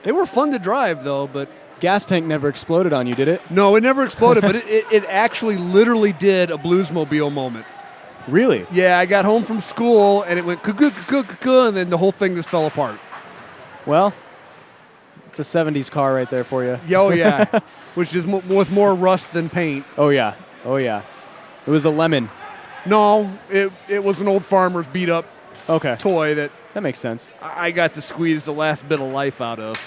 they were fun to drive though. But gas tank never exploded on you, did it? no, it never exploded, but it actually literally did a Bluesmobile moment. Really? Yeah, I got home from school and it went and then the whole thing just fell apart. Well, it's a 70s car right there for you. Oh yeah, which is with more rust than paint. Oh yeah. It was a lemon. No, it was an old farmer's beat up toy that makes sense. I got to squeeze the last bit of life out of.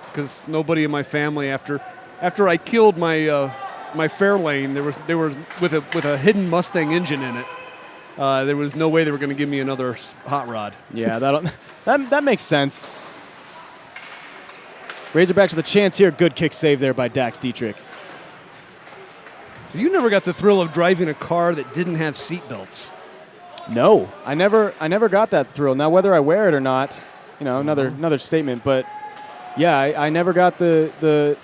Because nobody in my family, after I killed my Fairlane, there was with a hidden Mustang engine in it. There was no way they were going to give me another hot rod. Yeah, that makes sense. Razorbacks with a chance here. Good kick save there by Dax Dietrich. So you never got the thrill of driving a car that didn't have seat belts. No, I never got that thrill. Now whether I wear it or not, another statement. But yeah, I never got the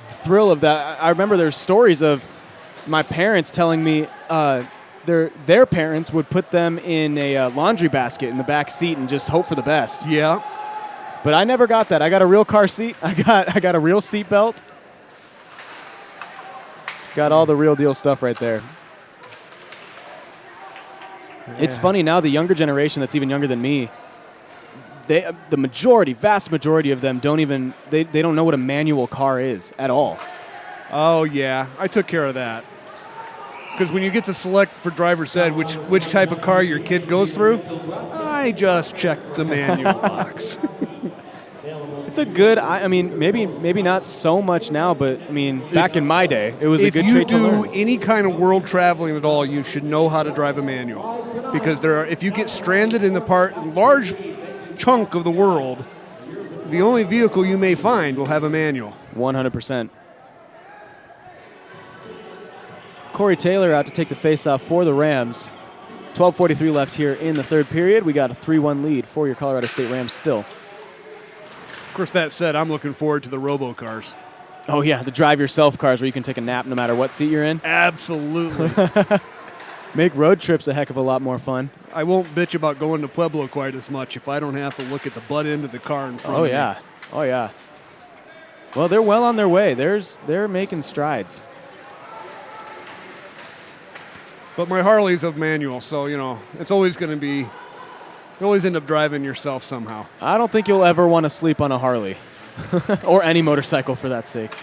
thrill of that. I remember there's stories of my parents telling me their parents would put them in a laundry basket in the back seat and just hope for the best. Yeah. But I never got that. I got a real car seat. I got a real seat belt. Got all the real deal stuff right there. Yeah. It's funny now, the younger generation that's even younger than me, vast majority of them don't know what a manual car is at all. Oh yeah, I took care of that. Because when you get to select for driver's ed which type of car your kid goes through, I just checked the manual box. It's a good, maybe not so much now, but back in my day, it was a good trait to learn. If you do any kind of world traveling at all, you should know how to drive a manual. Because if you get stranded in large chunk of the world, the only vehicle you may find will have a manual. 100%. Corey Taylor out to take the faceoff for the Rams. 12:43 left here in the third period. We got a 3-1 lead for your Colorado State Rams still. Of course, that said, I'm looking forward to the robo-cars. Oh, yeah, the drive-yourself cars where you can take a nap no matter what seat you're in. Absolutely. Make road trips a heck of a lot more fun. I won't bitch about going to Pueblo quite as much if I don't have to look at the butt end of the car in front of me. Oh, yeah. Well, they're well on their way. They're making strides. But my Harley's a manual, so, it's always going to be, you always end up driving yourself somehow. I don't think you'll ever want to sleep on a Harley. Or any motorcycle, for that sake.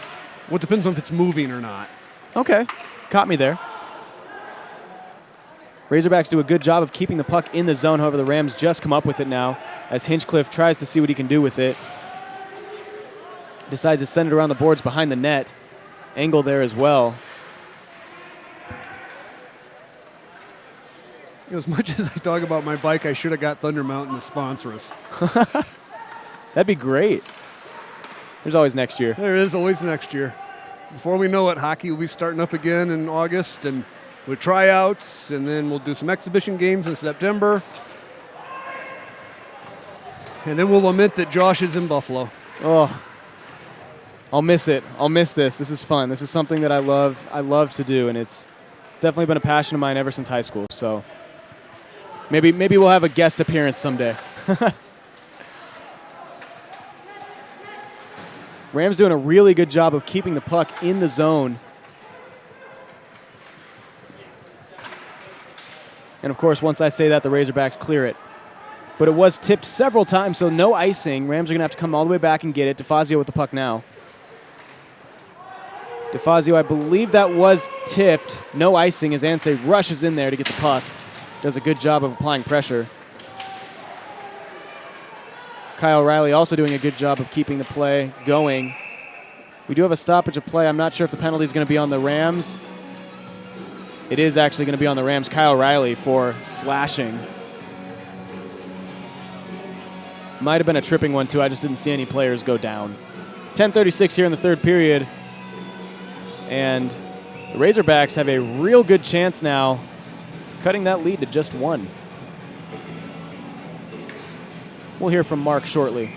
Well, it depends on if it's moving or not. Okay. Caught me there. Razorbacks do a good job of keeping the puck in the zone. However, the Rams just come up with it now as Hinchcliffe tries to see what he can do with it. Decides to send it around the boards behind the net. Angle there as well. As much as I talk about my bike, I should have got Thunder Mountain to sponsor us. That'd be great. There's always next year. There is always next year. Before we know it, hockey will be starting up again in August, and with tryouts, and then we'll do some exhibition games in September. And then we'll lament that Josh is in Buffalo. Oh, I'll miss it. I'll miss this. This is fun. This is something that I love to do, and it's It's definitely been a passion of mine ever since high school. So maybe we'll have a guest appearance someday. Rams doing a really good job of keeping the puck in the zone. And of course, once I say that, the Razorbacks clear it. But it was tipped several times, so no icing. Rams are going to have to come all the way back and get it. DeFazio with the puck now. DeFazio, I believe that was tipped. No icing as Anseh rushes in there to get the puck. Does a good job of applying pressure. Kyle Riley also doing a good job of keeping the play going. We do have a stoppage of play. I'm not sure if the penalty is going to be on the Rams. It is actually going to be on the Rams. Kyle Riley for slashing. Might have been a tripping one, too. I just didn't see any players go down. 10:36 here in the third period. And the Razorbacks have a real good chance now, cutting that lead to just one. We'll hear from Mark shortly.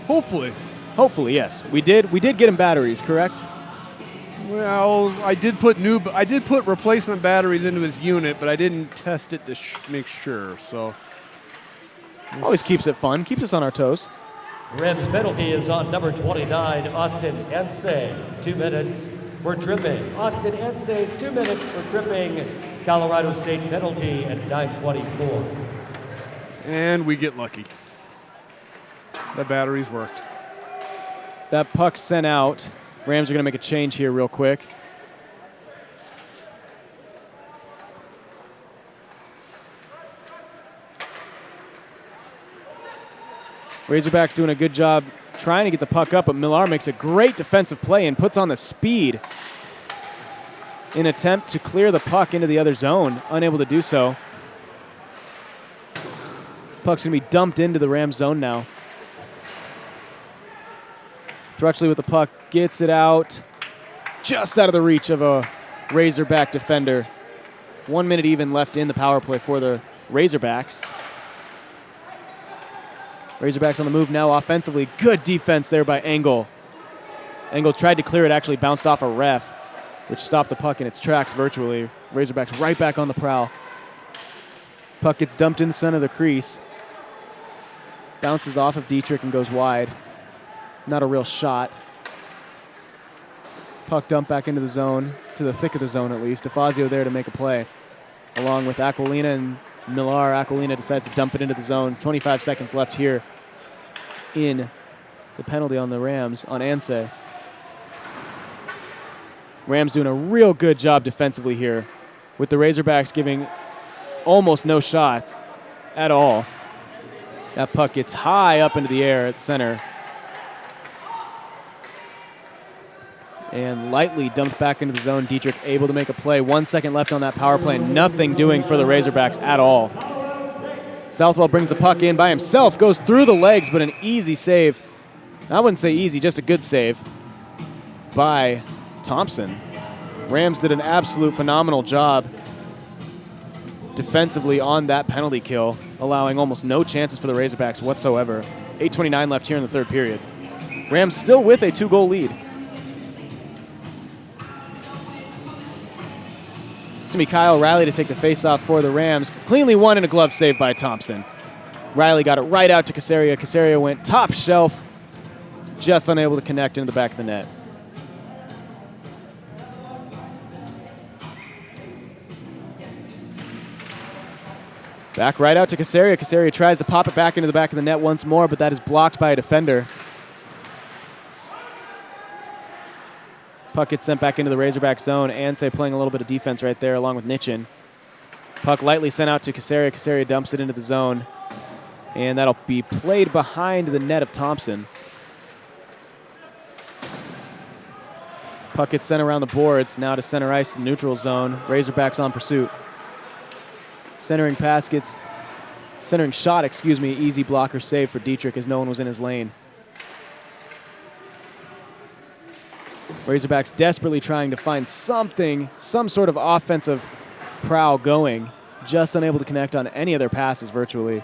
Hopefully. Hopefully, yes. We did get him batteries, correct? Well, I did put replacement batteries into his unit, but I didn't test it to make sure. So always keeps it fun, keeps us on our toes. Rams penalty is on number 29, Austin Anseh. 2 minutes for tripping. Austin Anseh, 2 minutes for tripping. Colorado State penalty at 9:24. And we get lucky. The batteries worked. That puck sent out. Rams are going to make a change here real quick. Razorbacks doing a good job trying to get the puck up, but Millar makes a great defensive play and puts on the speed in attempt to clear the puck into the other zone. Unable to do so. Puck's going to be dumped into the Rams zone now. Thrutchley with the puck, gets it out, just out of the reach of a Razorback defender. 1 minute even left in the power play for the Razorbacks. Razorbacks on the move now offensively. Good defense there by Engel. Engel tried to clear it, actually bounced off a ref, which stopped the puck in its tracks virtually. Razorbacks right back on the prowl. Puck gets dumped in the center of the crease. Bounces off of Dietrich and goes wide. Not a real shot. Puck dumped back into the zone, to the thick of the zone at least. DeFazio there to make a play, along with Aquilina and Millar. Aquilina decides to dump it into the zone. 25 seconds left here in the penalty on the Rams, on Anseh. Rams doing a real good job defensively here, with the Razorbacks giving almost no shots at all. That puck gets high up into the air at center. And lightly dumped back into the zone. Dietrich able to make a play. 1 second left on that power play. Nothing doing for the Razorbacks at all. Southwell brings the puck in by himself. Goes through the legs, but an easy save. I wouldn't say easy, just a good save by Thompson. Rams did an absolute phenomenal job defensively on that penalty kill, allowing almost no chances for the Razorbacks whatsoever. 8:29 left here in the third period. Rams still with a 2-goal lead. It's going to be Kyle Riley to take the faceoff for the Rams. Cleanly won in a glove save by Thompson. Riley got it right out to Casaria. Casaria went top shelf, just unable to connect into the back of the net. Back right out to Casaria. Casaria tries to pop it back into the back of the net once more, but that is blocked by a defender. Puck gets sent back into the Razorback zone. Anseh playing a little bit of defense right there along with Nitchin. Puck lightly sent out to Casaria. Casaria dumps it into the zone. And that'll be played behind the net of Thompson. Puck gets sent around the boards. Now to center ice, the neutral zone. Razorbacks on pursuit. Centering shot, easy blocker save for Dietrich as no one was in his lane. Razorbacks desperately trying to find something, some sort of offensive prowl going, just unable to connect on any of their passes virtually.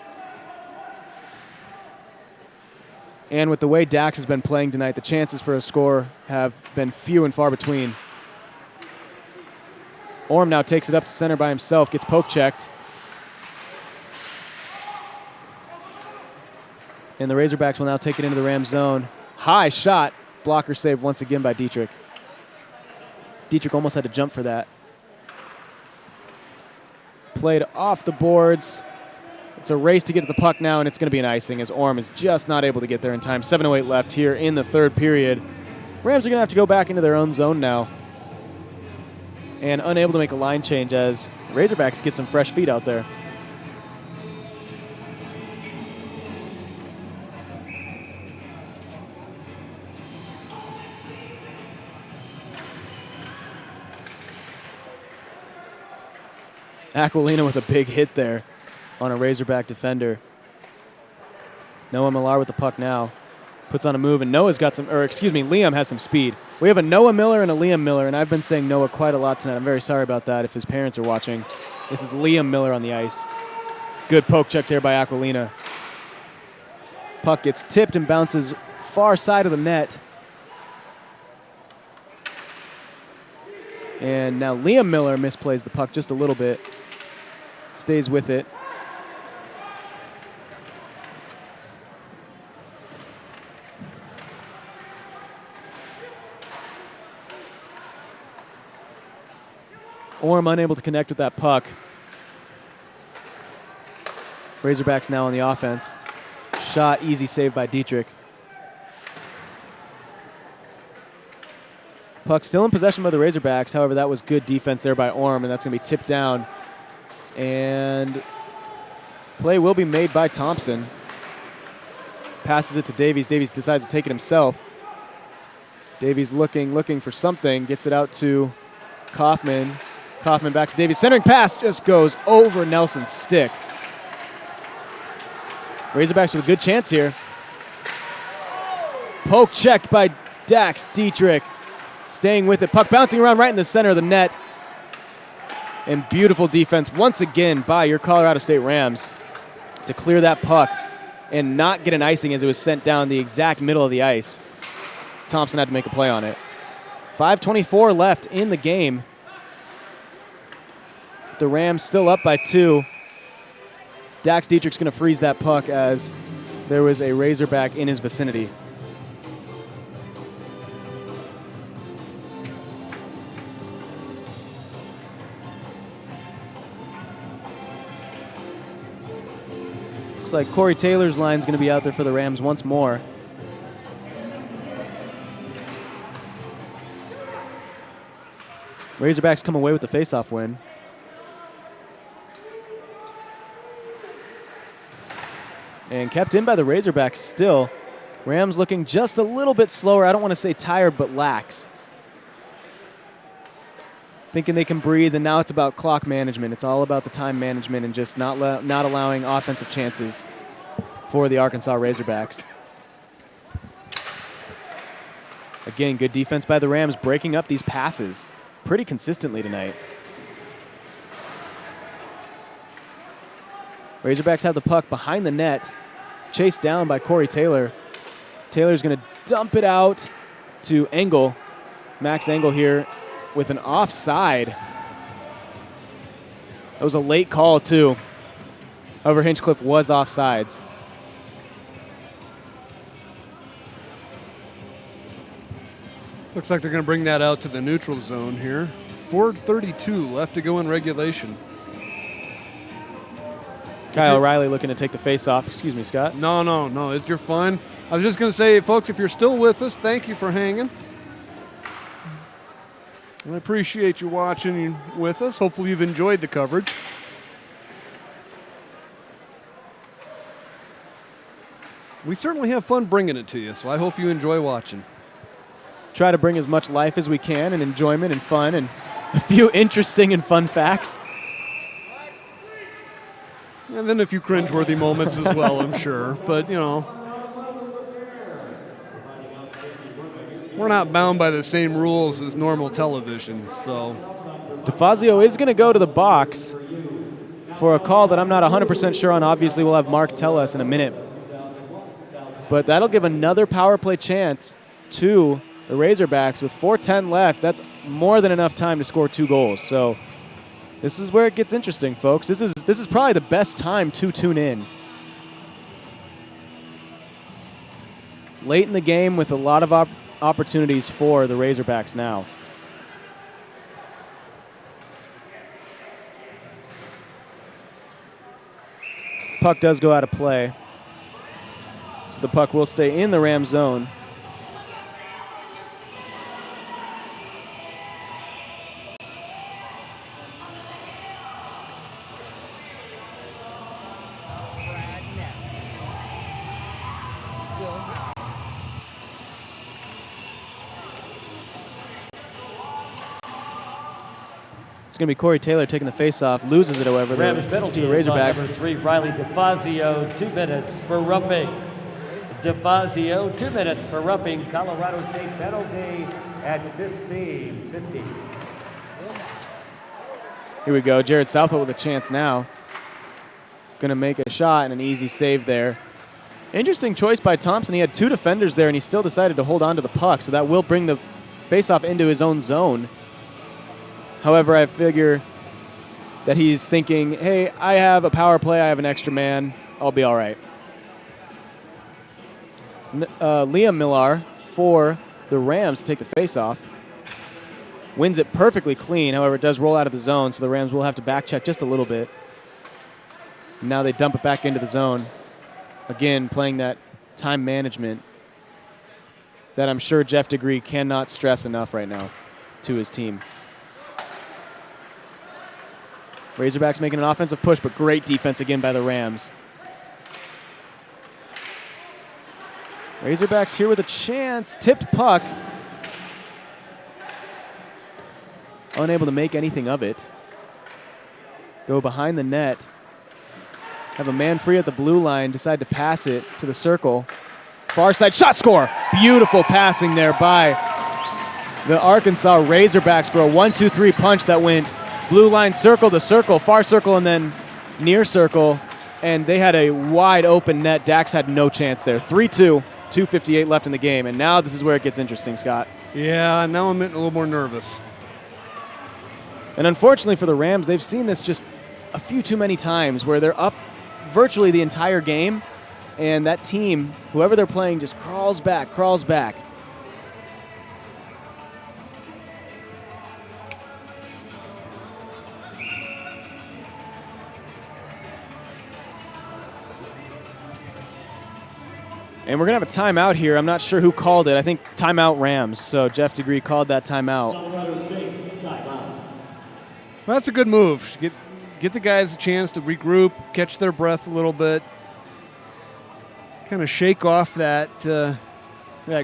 And with the way Dax has been playing tonight, the chances for a score have been few and far between. Orm now takes it up to center by himself, gets poke checked. And the Razorbacks will now take it into the Rams zone. High shot. Blocker save once again by Dietrich. Dietrich almost had to jump for that. Played off the boards. It's a race to get to the puck now, and it's going to be an icing as Orm is just not able to get there in time. 7:08 left here in the third period. Rams are going to have to go back into their own zone now. And unable to make a line change as Razorbacks get some fresh feet out there. Aquilina with a big hit there on a Razorback defender. Noah Millar with the puck now. Puts on a move, and Liam has some speed. We have a Noah Miller and a Liam Miller, and I've been saying Noah quite a lot tonight. I'm very sorry about that if his parents are watching. This is Liam Miller on the ice. Good poke check there by Aquilina. Puck gets tipped and bounces far side of the net. And now Liam Miller misplays the puck just a little bit. Stays with it. Orm unable to connect with that puck. Razorbacks now on the offense. Shot, easy save by Dietrich. Puck still in possession by the Razorbacks. However, that was good defense there by Orm, and that's going to be tipped down. And play will be made by Thompson. Passes it to Davies. Davies decides to take it himself. Davies looking for something. Gets it out to Kaufman. Kaufman back to Davies. Centering pass just goes over Nelson's stick. Razorbacks with a good chance here. Poke checked by Dax Dietrich. Staying with it. Puck bouncing around right in the center of the net. And beautiful defense once again by your Colorado State Rams to clear that puck and not get an icing as it was sent down the exact middle of the ice. Thompson had to make a play on it. 5:24 left in the game. The Rams still up by 2. Dax Dietrich's going to freeze that puck as there was a Razorback in his vicinity. Looks like Corey Taylor's line is going to be out there for the Rams once more. Razorbacks come away with the faceoff win. And kept in by the Razorbacks still. Rams looking just a little bit slower. I don't want to say tired, but lax. Thinking they can breathe, and now it's about clock management. It's all about the time management and just not allowing offensive chances for the Arkansas Razorbacks. Again, good defense by the Rams, breaking up these passes pretty consistently tonight. Razorbacks have the puck behind the net, chased down by Corey Taylor. Taylor's going to dump it out to Engel. Max Engel here with an offside. That was a late call, too. However, Hinchcliffe was offsides. Looks like they're going to bring that out to the neutral zone here. 4:32 left to go in regulation. Kyle O'Reilly looking to take the face off. Excuse me, Scott. No, you're fine. I was just going to say, folks, if you're still with us, thank you for hanging. I appreciate you watching with us. Hopefully you've enjoyed the coverage. We certainly have fun bringing it to you, so I hope you enjoy watching. Try to bring as much life as we can and enjoyment and fun and a few interesting and fun facts. And then a few cringeworthy moments as well, I'm sure. But, you know, we're not bound by the same rules as normal television, so. DeFazio is going to go to the box for a call that I'm not 100% sure on. Obviously, we'll have Mark tell us in a minute. But that'll give another power play chance to the Razorbacks with 4:10 left. That's more than enough time to score 2 goals. So This is where it gets interesting, folks. This is probably the best time to tune in. Late in the game with a lot of opportunities for the Razorbacks now. Puck does go out of play. So the puck will stay in the Ram zone. It's going to be Corey Taylor taking the face-off. Loses it, however, Rams to penalty the is on Razorbacks. number 3, Riley DeFazio, 2 minutes for roughing. DeFazio, 2 minutes for roughing. Colorado State penalty at 15-50. Here we go. Jared Southwell with a chance now. Going to make a shot and an easy save there. Interesting choice by Thompson. He had 2 defenders there, and he still decided to hold on to the puck, so that will bring the face-off into his own zone. However, I figure that he's thinking, hey, I have a power play, I have an extra man, I'll be all right. Liam Millar for the Rams to take the face-off. Wins it perfectly clean, however, it does roll out of the zone, so the Rams will have to back check just a little bit. Now they dump it back into the zone. Again, playing that time management that I'm sure Jeff Degree cannot stress enough right now to his team. Razorbacks making an offensive push, but great defense again by the Rams. Razorbacks here with a chance. Tipped puck. Unable to make anything of it. Go behind the net. Have a man free at the blue line. Decide to pass it to the circle. Far side shot, score. Beautiful passing there by the Arkansas Razorbacks for a 1-2-3 punch that went blue line circle to circle, far circle, and then near circle. And they had a wide open net. Dax had no chance there. 3-2, 2:58 left in the game. And now this is where it gets interesting, Scott. Yeah, now I'm getting a little more nervous. And unfortunately for the Rams, they've seen this just a few too many times where they're up virtually the entire game, and that team, whoever they're playing, just crawls back. And we're going to have a timeout here. I'm not sure who called it. I think timeout Rams. So Jeff Degree called that timeout. Well, that's a good move. Get the guys a chance to regroup, catch their breath a little bit, kind of shake off that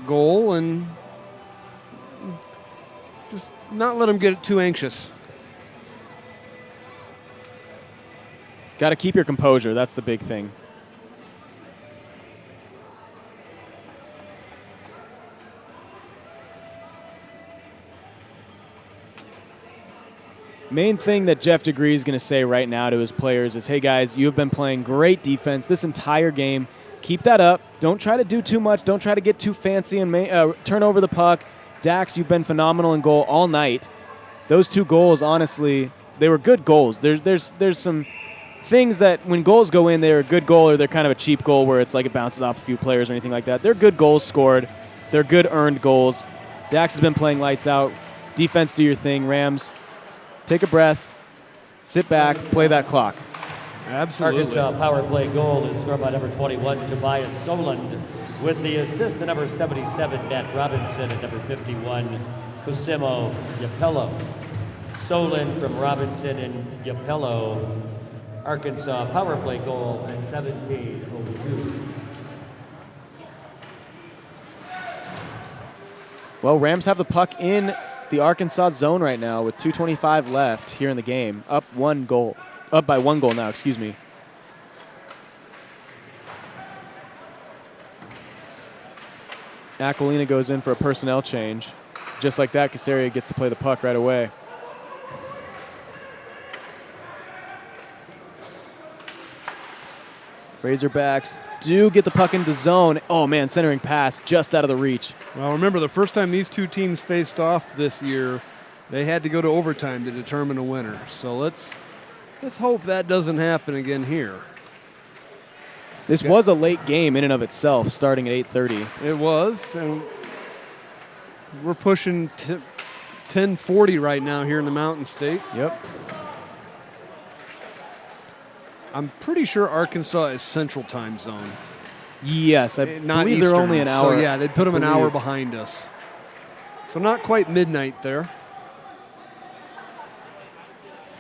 goal, and just not let them get too anxious. Got to keep your composure. That's the big thing. Main thing that Jeff Degree is going to say right now to his players is, hey guys, you have been playing great defense this entire game. Keep that up. Don't try to do too much. Don't try to get too fancy and turn over the puck. Dax, you've been phenomenal in goal all night. Those 2 goals, honestly, they were good goals. There's some things that when goals go in, they're a good goal or they're kind of a cheap goal where it's like it bounces off a few players or anything like that. They're good goals scored. They're good earned goals. Dax has been playing lights out. Defense, do your thing. Rams, take a breath, sit back, play that clock. Absolutely. Arkansas power play goal is scored by number 21, Tobias Soland, with the assist to number 77, Nat Robinson, and number 51, Cosimo Yapello. Soland from Robinson and Yapello. Arkansas power play goal at 17:02. Well, Rams have the puck in the Arkansas zone right now with 2:25 left here in the game. Up by 1 goal now, excuse me. Aquilina goes in for a personnel change. Just like that, Casaria gets to play the puck right away. Razorbacks do get the puck into the zone. Oh man, centering pass just out of the reach. Well, remember the first time these 2 teams faced off this year, They had to go to overtime to determine a winner. So let's hope that doesn't happen again here. This was a late game in and of itself, starting at 8:30. It was, and we're pushing 10:40 right now here in the Mountain State. Yep. I'm pretty sure Arkansas is Central Time Zone. Yes, I Not believe Eastern. they're only an hour. So yeah, they'd put them an hour behind us. So not quite midnight there.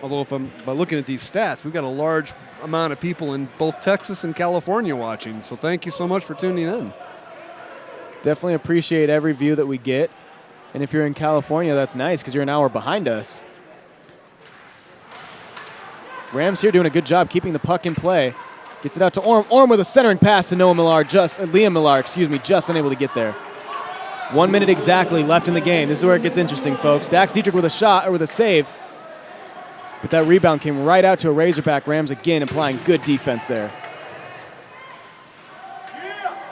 Although by looking at these stats, we've got a large amount of people in both Texas and California watching. So thank you so much for tuning in. Definitely appreciate every view that we get. And if you're in California, that's nice because you're an hour behind us. Rams here doing a good job keeping the puck in play. Gets it out to Orm. Orm with a centering pass to Liam Millar, just unable to get there. 1 minute exactly left in the game. This is where it gets interesting, folks. Dax Dietrich with a shot, or with a save. But that rebound came right out to a Razorback. Rams again applying good defense there.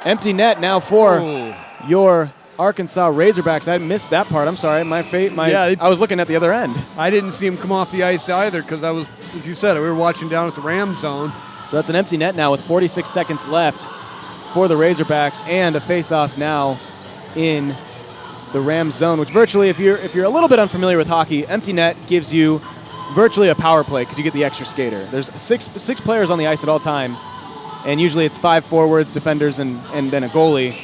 Empty net now for your Arkansas Razorbacks. I missed that part. I'm sorry. I was looking at the other end. I didn't see him come off the ice either because I was, as you said, we were watching down at the Ram zone. So that's an empty net now with 46 seconds left for the Razorbacks, and a face-off now in the Rams zone, which virtually, if you're a little bit unfamiliar with hockey, empty net gives you virtually a power play because you get the extra skater. There's six players on the ice at all times, and usually it's 5 forwards, defenders, and then a goalie.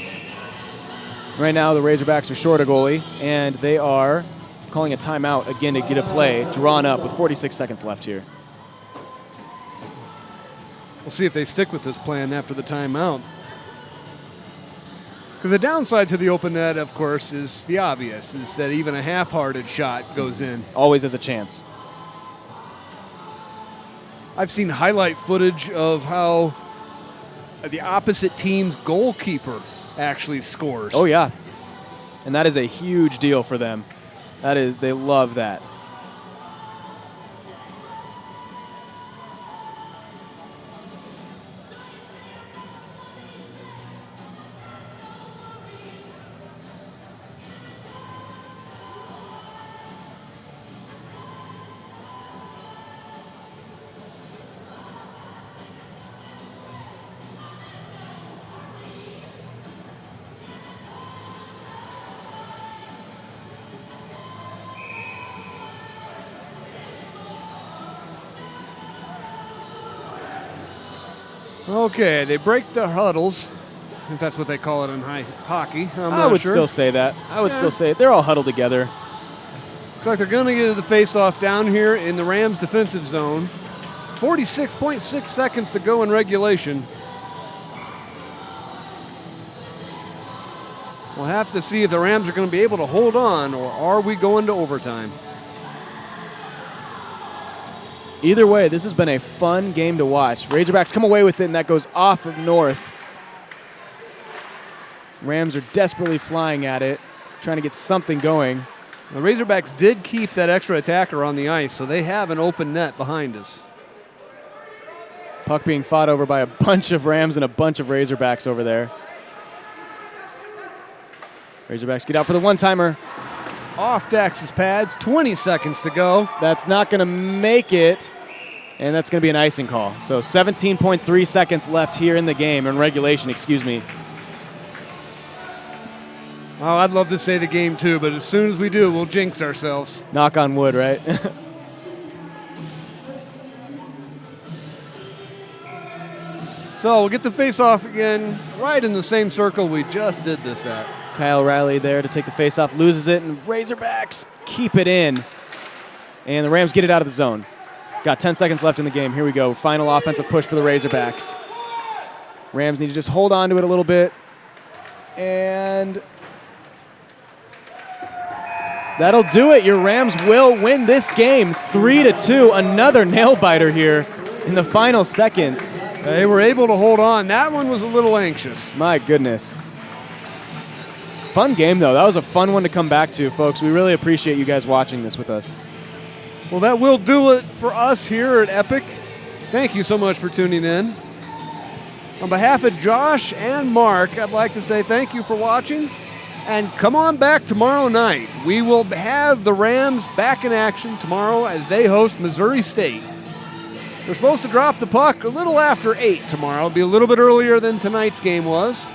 Right now the Razorbacks are short a goalie, and they are calling a timeout again to get a play drawn up with 46 seconds left here. We'll see if they stick with this plan after the timeout. Because the downside to the open net, of course, is the obvious, is that even a half-hearted shot goes in. Always has a chance. I've seen highlight footage of how the opposite team's goalkeeper actually scores. Oh, yeah. And that is a huge deal for them. They love that. Okay, they break the huddles, if that's what they call it in hockey. I would still say that. I would still say it. They're all huddled together. Looks like they're going to get the face-off down here in the Rams' defensive zone. 46.6 seconds to go in regulation. We'll have to see if the Rams are going to be able to hold on, or are we going to overtime? Either way, this has been a fun game to watch. Razorbacks come away with it, and that goes off of North. Rams are desperately flying at it, trying to get something going. The Razorbacks did keep that extra attacker on the ice, so they have an open net behind us. Puck being fought over by a bunch of Rams and a bunch of Razorbacks over there. Razorbacks get out for the one-timer. Off Dax's pads, 20 seconds to go. That's not going to make it, and that's going to be an icing call. So 17.3 seconds left here in the game, in regulation, excuse me. Oh, I'd love to say the game too, but as soon as we do, we'll jinx ourselves. Knock on wood, right? So we'll get the face-off again, right in the same circle we just did this at. Kyle Riley there to take the face-off, loses it, and Razorbacks keep it in. And the Rams get it out of the zone. Got 10 seconds left in the game. Here we go. Final offensive push for the Razorbacks. Rams need to just hold on to it a little bit. And that'll do it. Your Rams will win this game 3-2. Another nail-biter here in the final seconds. They were able to hold on. That one was a little anxious. My goodness. Fun game, though. That was a fun one to come back to, folks. We really appreciate you guys watching this with us. Well, that will do it for us here at Epic. Thank you so much for tuning in. On behalf of Josh and Mark, I'd like to say thank you for watching. And come on back tomorrow night. We will have the Rams back in action tomorrow as they host Missouri State. They're supposed to drop the puck a little after 8 tomorrow. It'll be a little bit earlier than tonight's game was.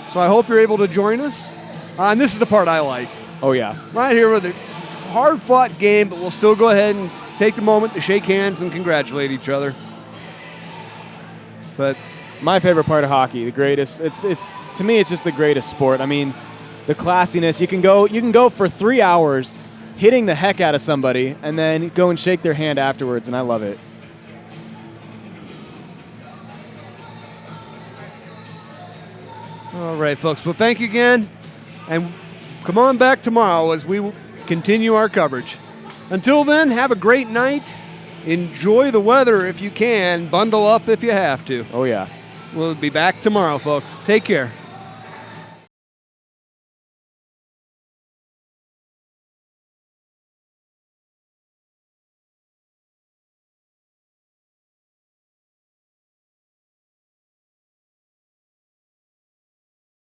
So I hope you're able to join us. And this is the part I like. Oh, yeah. Right here with a hard-fought game, but we'll still go ahead and take the moment to shake hands and congratulate each other. But my favorite part of hockey, the greatest. It's to me, it's just the greatest sport. I mean, the classiness. You can go for 3 hours hitting the heck out of somebody and then go and shake their hand afterwards, and I love it. all right, folks. Well, thank you again. And come on back tomorrow as we continue our coverage. Until then, have a great night. Enjoy the weather if you can. Bundle up if you have to. Oh, yeah. We'll be back tomorrow, folks. Take care.